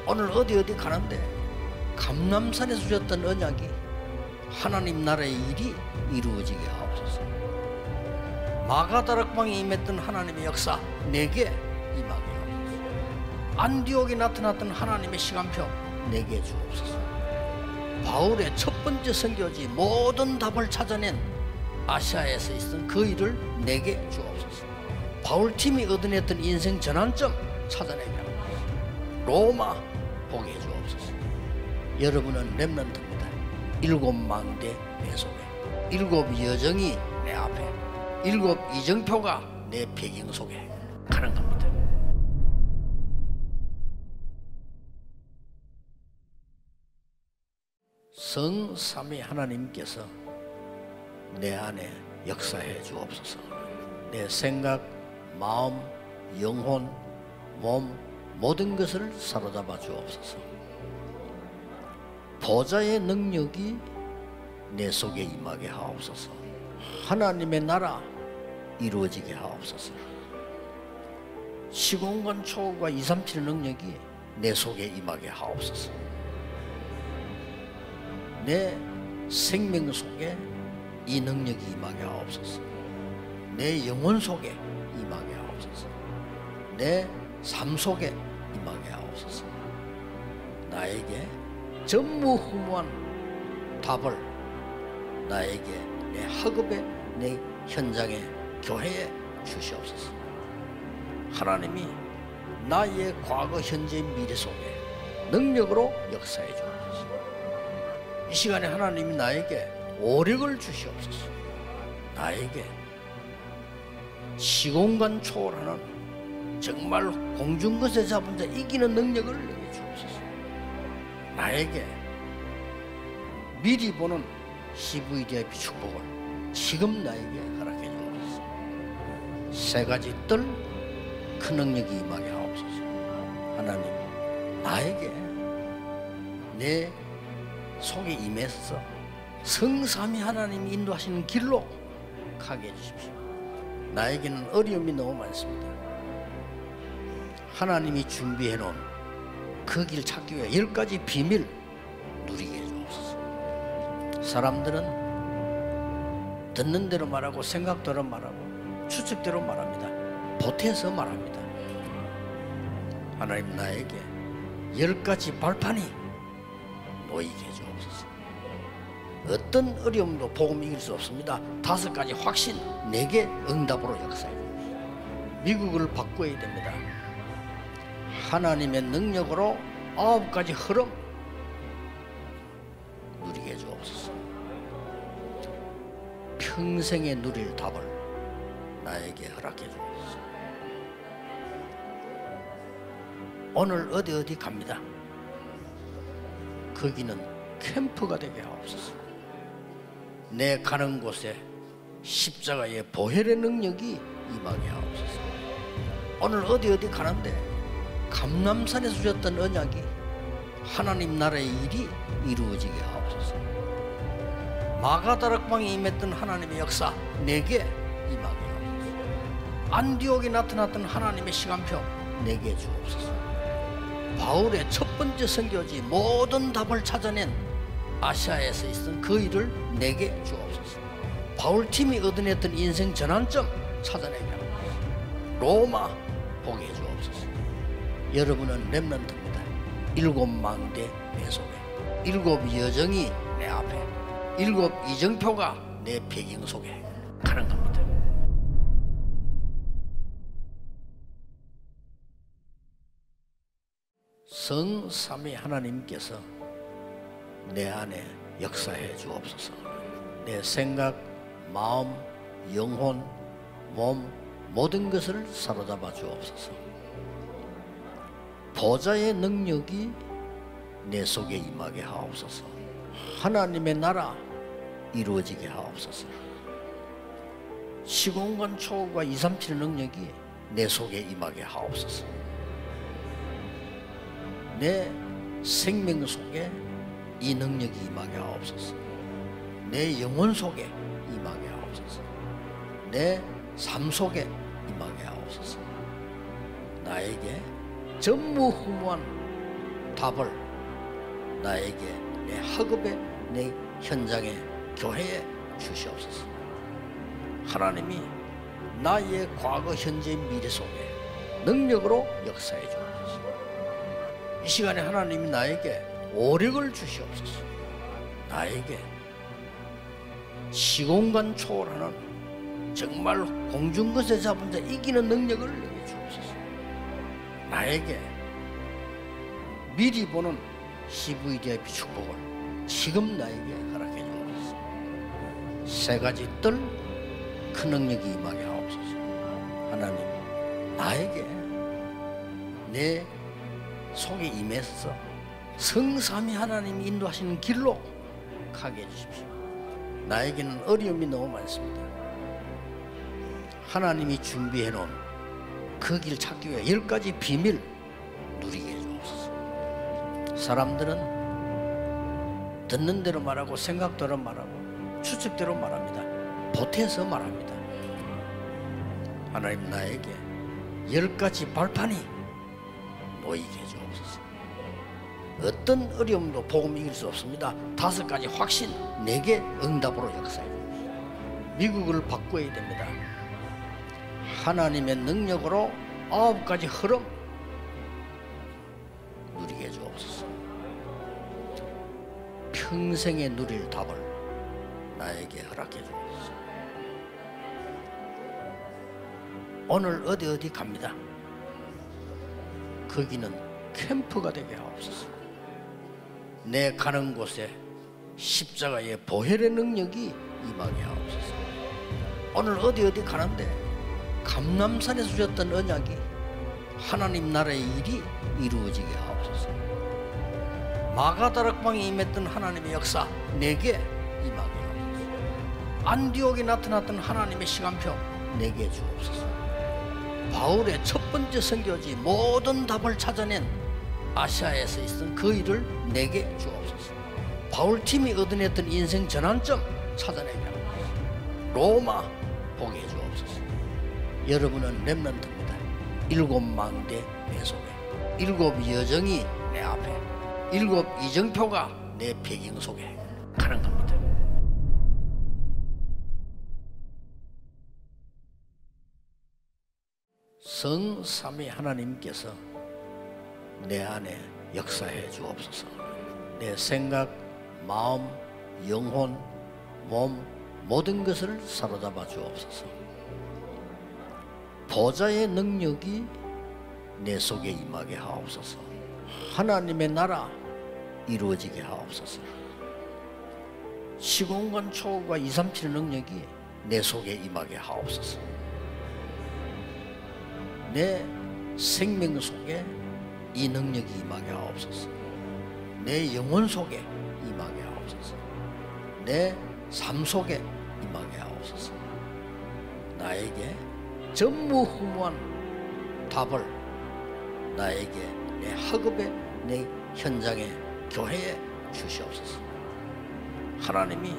오늘 어디 가는데 감람산에서 주셨던 언약이 하나님 나라의 일이 이루어지게 하옵소서. 마가다락방에 임했던 하나님의 역사 내게 임하게 하옵소서. 안디옥에 나타났던 하나님의 시간표 내게 주옵소서. 바울의 첫 번째 선교지 모든 답을 찾아낸 아시아에서 있었던 그 일을 내게 주옵소서. 바울팀이 얻어냈던 인생 전환점 찾아내게 하옵소서. 로마 보게 해주옵소서. 여러분은 렘넌트입니다. 7망대 내 속에, 7 여정이 내 앞에, 7 이정표가 내 배경 속에 가는 겁니다. 성삼위 하나님께서 내 안에 역사해 주옵소서. 내 생각, 마음, 영혼, 몸 모든 것을 사로잡아 주옵소서. 보좌의 능력이 내 속에 임하게 하옵소서. 하나님의 나라 이루어지게 하옵소서. 시공간 초월과 237의 능력이 내 속에 임하게 하옵소서. 내 생명 속에 이 능력이 임하게 하옵소서. 내 영혼 속에 임하게 하옵소서. 내 삶 속에 임하게 하옵소서. 나에게 전무후무한 답을 나에게 내 학업에 내 현장에 교회에 주시옵소서. 하나님이 나의 과거 현재 미래 속에 능력으로 역사해 주옵소서. 이 시간에 하나님이 나에게 오력을 주시옵소서. 나에게 시공간 초월하는 정말 공중것에 잡은 자 이기는 능력을 내게 주옵소서. 나에게 미리 보는 CVDIP 축복을 지금 나에게 허락해 주옵소서. 세 가지 뜰 그 능력이 임하게 하옵소서. 하나님, 나에게 내 속에 임해서 성삼위 하나님이 인도하시는 길로 가게 해주십시오. 나에게는 어려움이 너무 많습니다. 하나님이 준비해 놓은 그 길 찾기 위해 10가지 비밀 누리게 해주옵소서. 사람들은 듣는 대로 말하고 생각대로 말하고 추측대로 말합니다. 보태서 말합니다. 하나님, 나에게 10가지 발판이 놓이게 해주옵소서. 어떤 어려움도 복음 이길 수 없습니다. 5가지 확신 내게 응답으로 역사해 주옵소서. 미국을 바꿔야 됩니다. 하나님의 능력으로 9가지 흐름 누리게 해주옵소서. 평생에 누릴 답을 나에게 허락해 주옵소서. 오늘 어디 갑니다. 거기는 캠프가 되게 하옵소서. 내 가는 곳에 십자가의 보혈의 능력이 임하게 하옵소서. 오늘 어디 가는데 감람산에서 주셨던 언약이 하나님 나라의 일이 이루어지게 하옵소서. 마가다락방에 임했던 하나님의 역사 내게 임하게 하옵소서. 안디옥에 나타났던 하나님의 시간표 내게 주옵소서. 바울의 첫 번째 선교지 모든 답을 찾아낸 아시아에서 있었던 그 일을 내게 주옵소서. 바울팀이 얻어냈던 인생 전환점 찾아내게 하옵소서. 로마 보게 해주옵소서. 여러분은 렘넌트입니다. 7망대 내 속에 7 여정이 내 앞에 7 이정표가 내 배경 속에 가는 겁니다. 성삼위 하나님께서 내 안에 역사해 주옵소서. 내 생각, 마음, 영혼, 몸 모든 것을 사로잡아 주옵소서. 보좌의 능력이 내 속에 임하게 하옵소서. 하나님의 나라 이루어지게 하옵소서. 시공간 초월과 237의 능력이 내 속에 임하게 하옵소서. 내 생명 속에 이 능력이 임하게 하옵소서. 내 영혼 속에 임하게 하옵소서. 내 삶 속에 임하게 하옵소서. 나에게 전무후무한 답을 나에게 내 학업에 내 현장에 교회에 주시옵소서. 하나님이 나의 과거 현재 미래 속에 능력으로 역사해 주옵소서. 이 시간에 하나님이 나에게 오력을 주시옵소서. 나에게 시공간 초월하는 정말 공중것에 잡은 자 이기는 능력을 내게 주옵소서. 나에게 미리 보는 CVDIP 축복을 지금 나에게 허락해 주옵소서. 세 가지 뜰 그 능력이 임하게 하옵소서. 하나님, 나에게 내 속에 임해서 성삼위 하나님이 인도하시는 길로 가게 해주십시오. 나에게는 어려움이 너무 많습니다. 하나님이 준비해 놓은 그 길 찾기 위해 10가지 비밀 누리게 해주옵소서. 사람들은 듣는 대로 말하고 생각대로 말하고 추측대로 말합니다. 보태서 말합니다. 하나님 나에게 10가지 발판이 놓이게 해주옵소서. 어떤 어려움도 복음 이길 수 없습니다. 5가지 확신 내게 응답으로 역사해 주옵소서. 미국을 바꿔야 됩니다. 하나님의 능력으로 9가지 흐름 누리게 해주옵소서. 평생에 누릴 답을 나에게 허락해 주옵소서. 오늘 어디 갑니다. 거기는 캠프가 되게 하옵소서. 내 가는 곳에 십자가의 보혈의 능력이 임하게 하옵소서. 오늘 어디 가는데 감람산에서 주셨던 언약이 하나님 나라의 일이 이루어지게 하옵소서. 마가다락방에 임했던 하나님의 역사 내게 임하게 하옵소서. 안디옥에 나타났던 하나님의 시간표 내게 주옵소서. 바울의 첫 번째 선교지 모든 답을 찾아낸 아시아에서 있었던 그 일을 내게 주옵소서. 바울팀이 얻어냈던 인생 전환점 찾아내게 하옵소서. 로마 보게 해주옵소서. 여러분은 렘넌트입니다. 7망대 내 속에, 7 여정이 내 앞에, 7 이정표가 내 배경 속에 가는 겁니다. 성삼위 하나님께서 내 안에 역사해 주옵소서. 내 생각, 마음, 영혼, 몸 모든 것을 사로잡아 주옵소서. 보좌의 능력이 내 속에 임하게 하옵소서. 하나님의 나라 이루어지게 하옵소서. 시공간 초월과 237의 능력이 내 속에 임하게 하옵소서. 내 생명 속에 이 능력이 임하게 하옵소서. 내 영혼 속에 임하게 하옵소서. 내 삶 속에 임하게 하옵소서. 나에게 전무후무한 답을 나에게 내 학업에, 내 현장에, 교회에 주시옵소서. 하나님이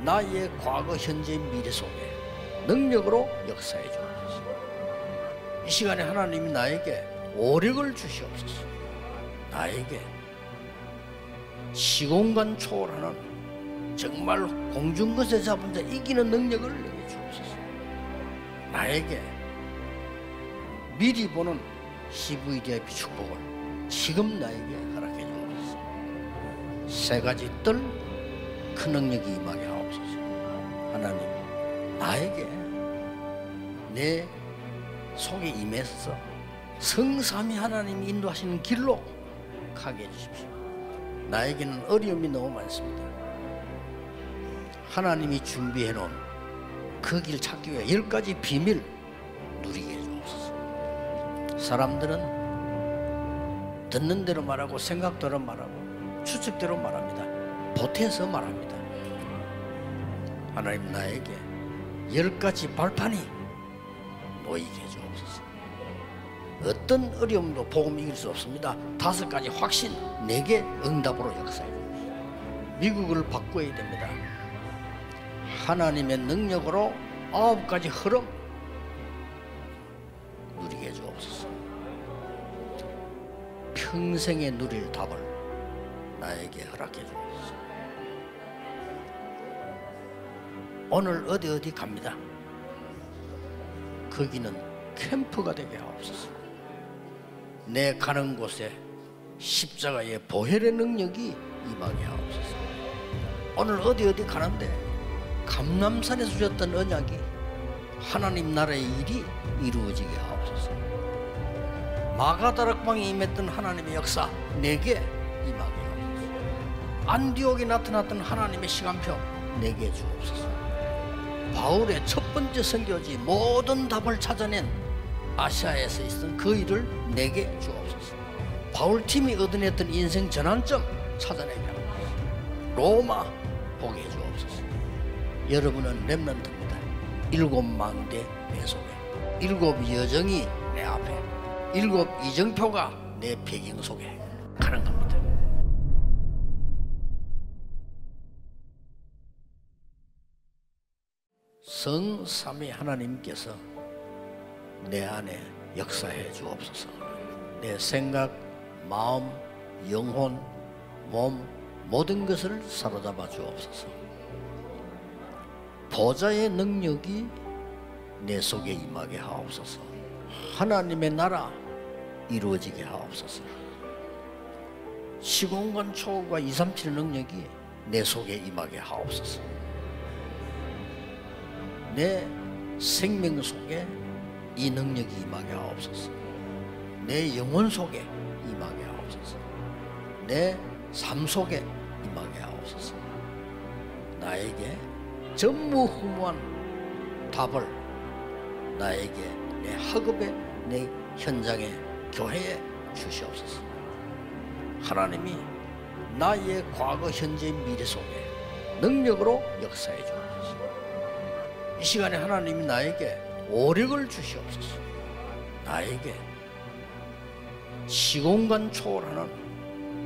나의 과거, 현재, 미래 속에 능력으로 역사해 주옵소서. 이 시간에 하나님이 나에게 오력을 주시옵소서. 나에게 시공간 초월하는 정말 공중것에 잡은 자 이기는 능력을 내게 주옵소서. 나에게 미리 보는 CVDIP 축복을 지금 나에게 허락해 주옵소서. 3가지 뜰 그 능력이 임하게 하옵소서. 하나님 나에게 내 속에 임해서 성삼위 하나님이 인도하시는 길로 가게 해주십시오. 나에게는 어려움이 너무 많습니다. 하나님이 준비해 놓은 그 길 찾기 위해 10가지 비밀 누리게 해주옵소서. 사람들은 듣는 대로 말하고 생각대로 말하고 추측대로 말합니다. 보태서 말합니다. 하나님 나에게 10가지 발판이 놓이게 해주옵소서. 어떤 어려움도 복음 이길 수 없습니다. 5가지 확신 내게 응답으로 역사해 주옵소서. 미국을 바꿔야 됩니다. 하나님의 능력으로 9가지 흐름 누리게 해주옵소서. 평생에 누릴 답을 나에게 허락해 주옵소서. 오늘 어디 갑니다. 거기는 캠프가 되게 하옵소서. 내 가는 곳에 십자가의 보혈의 능력이 임하게 하옵소서. 오늘 어디 가는데 감람산에서 주셨던 언약이 하나님 나라의 일이 이루어지게 하옵소서. 마가다락방에 임했던 하나님의 역사 내게 임하게 하옵소서. 안디옥에 나타났던 하나님의 시간표 내게 주옵소서. 바울의 첫 번째 선교지 모든 답을 찾아낸 아시아에서 있었던 그 일을 내게 주옵소서. 바울팀이 얻어냈던 인생 전환점 찾아내게 하옵소서. 로마 보게 해주옵소서. 여러분은 렘넌트입니다. 7망대 내 속에, 7 여정이 내 앞에, 7 이정표가 내 배경 속에 가는 겁니다. 성삼위 하나님께서 내 안에 역사해 주옵소서. 내 생각, 마음, 영혼, 몸 모든 것을 사로잡아 주옵소서. 보좌의 능력이 내 속에 임하게 하옵소서. 하나님의 나라 이루어지게 하옵소서. 시공간 초월과 237의 능력이 내 속에 임하게 하옵소서. 내 생명 속에 이 능력이 임하게 하옵소서. 내 영혼 속에 임하게 하옵소서. 내 삶 속에 임하게 하옵소서. 나에게 전무후무한 답을 나에게 내 학업에 내 현장에 교회에 주시옵소서. 하나님이 나의 과거 현재 미래 속에 능력으로 역사해 주옵소서. 이 시간에 하나님이 나에게 오력을 주시옵소서. 나에게 시공간 초월하는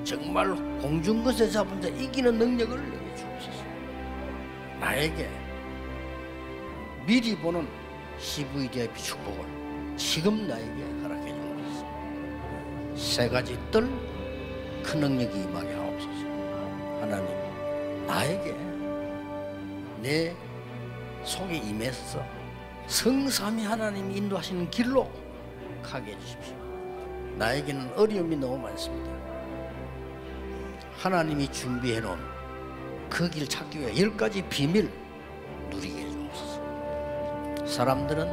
정말 공중것에 잡은 자 이기는 능력을 내게 주옵소서. 나에게 미리 보는 CVDIP 축복을 지금 나에게 허락해 주옵소서. 세 가지 뜰 큰 능력이 임하게 하옵소서. 하나님, 나에게 내 속에 임해서 성삼위 하나님이 인도하시는 길로 가게 해주십시오. 나에게는 어려움이 너무 많습니다. 하나님이 준비해 놓은 그 길 찾기 위해 10가지 비밀 누리게 해주옵소서. 사람들은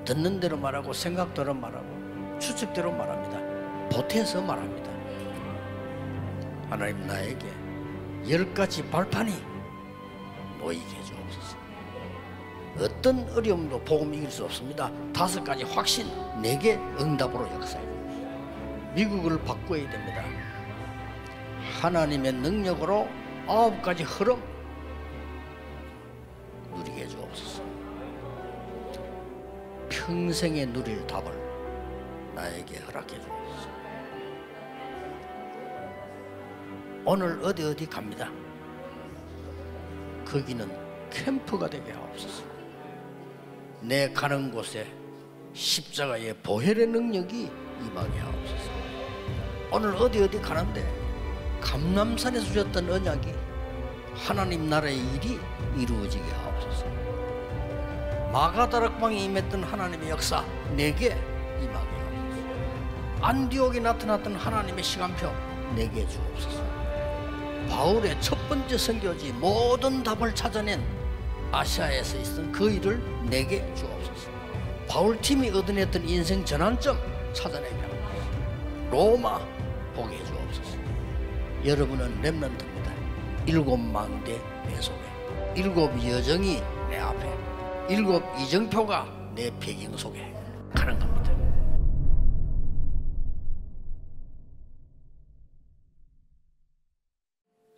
듣는 대로 말하고 생각대로 말하고 추측대로 말합니다. 보태서 말합니다. 하나님, 나에게 10가지 발판이 놓이게 해주옵소서. 어떤 어려움도 복음 이길 수 없습니다. 5가지 확신, 내게 응답으로 역사해 주옵소서. 미국을 바꿔야 됩니다. 하나님의 능력으로 9가지 흐름 누리게 해주옵소서. 평생에 누릴 답을 나에게 허락해 주옵소서. 오늘 어디 갑니다. 거기는 캠프가 되게 하옵소서. 내 가는 곳에 십자가의 보혈의 능력이 임하게 하옵소서. 오늘 어디 가는데 감람산에서 주셨던 언약이 하나님 나라의 일이 이루어지게 하옵소서. 마가다락방에 임했던 하나님의 역사 내게 임하게 하옵소서. 안디옥에 나타났던 하나님의 시간표 내게 주옵소서. 바울의 첫 번째 선교지 모든 답을 찾아낸 아시아에서 있었던 그 일을 내게 주옵소서. 바울팀이 얻어냈던 인생 전환점 찾아내게 하옵소서. 로마 보게 해주옵소서. 여러분은 렘넌트입니다. 7망대 내 속에 7 여정이 내 앞에 7 이정표가 내 배경 속에 가는 겁니다.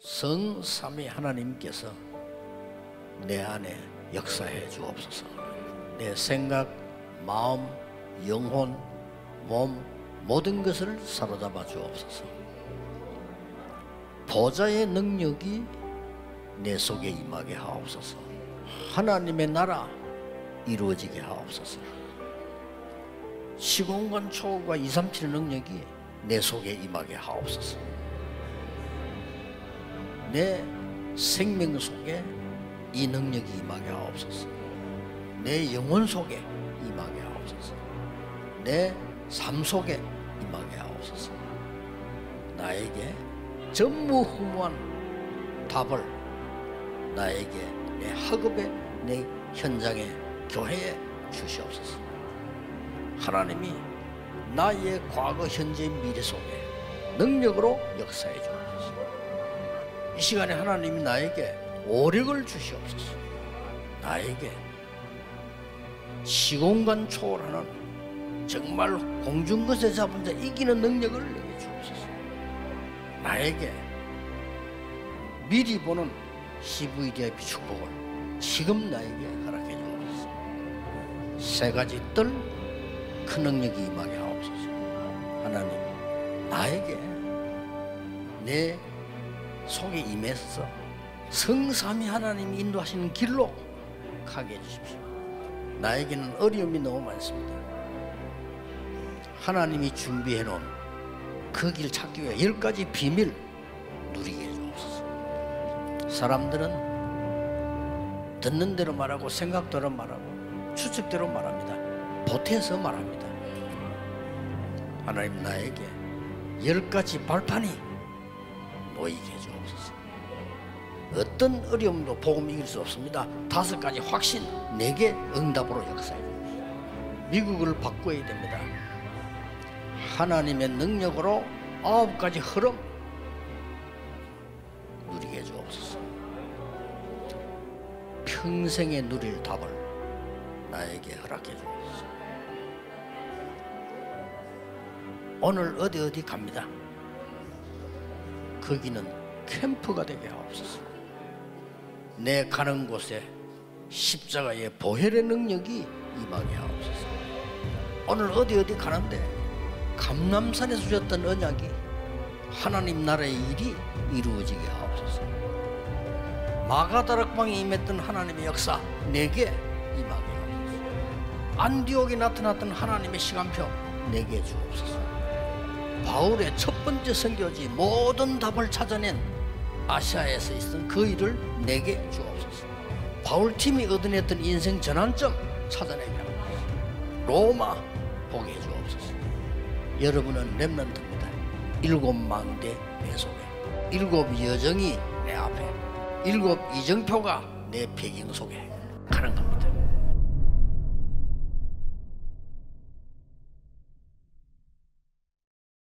성삼위 하나님께서 내 안에 역사해 주옵소서. 내 생각, 마음, 영혼, 몸 모든 것을 사로잡아 주옵소서. 보좌의 능력이 내 속에 임하게 하옵소서. 하나님의 나라 이루어지게 하옵소서. 시공간 초월과 237의 능력이 내 속에 임하게 하옵소서. 내 생명 속에 이 능력이 임하게 하옵소서. 내 영혼 속에 임하게 하옵소서. 내 삶 속에 임하게 하옵소서. 나에게 전무후무한 답을 나에게 내 학업에 내 현장에 교회에 주시옵소서. 하나님이 나의 과거 현재 미래 속에 능력으로 역사해 주옵소서. 이 시간에 하나님이 나에게 오력을 주시옵소서. 나에게 시공간 초월하는 정말 공중것에 잡은 자 이기는 능력을 내게 주옵소서. 나에게 미리 보는 CVDIP 축복을 지금 나에게 허락해 주옵소서. 세 가지 뜰 큰 능력이 임하게 하옵소서. 하나님, 나에게 내 속에 임해서 성삼위 하나님이 인도하시는 길로 가게 해주십시오. 나에게는 어려움이 너무 많습니다. 하나님이 준비해 놓은 그 길 찾기 위해 10가지 비밀 누리게 해주옵소서. 사람들은 듣는 대로 말하고 생각대로 말하고 추측대로 말합니다. 보태서 말합니다. 하나님, 나에게 10가지 발판이 놓이게 해주옵소서. 어떤 어려움도 복음 이길 수 없습니다. 5가지 확신, 내게 응답으로 역사해 주옵소서. 미국을 바꿔야 됩니다. 하나님의 능력으로 9가지 흐름 누리게 해주옵소서. 평생에 누릴 답을 나에게 허락해 주옵소서. 오늘 어디 갑니다. 거기는 캠프가 되게 하옵소서. 내 가는 곳에 십자가의 보혈의 능력이 임하게 하옵소서. 오늘 어디 가는데 감람산에서 주셨던 언약이 하나님 나라의 일이 이루어지게 하옵소서. 마가다락방에 임했던 하나님의 역사 내게 임하게 하옵소서. 안디옥에 나타났던 하나님의 시간표 내게 주옵소서. 바울의 첫 번째 선교지 모든 답을 찾아낸 아시아에서 있었던 그 일을 내게 주옵소서. 바울팀이 얻어냈던 인생 전환점 찾아내게 하옵소서. 로마 보게 해주옵소서. 여러분은 렘넌트입니다. 7망대 내 속에 7 여정이 내 앞에 7 이정표가 내 배경 속에 가는 겁니다.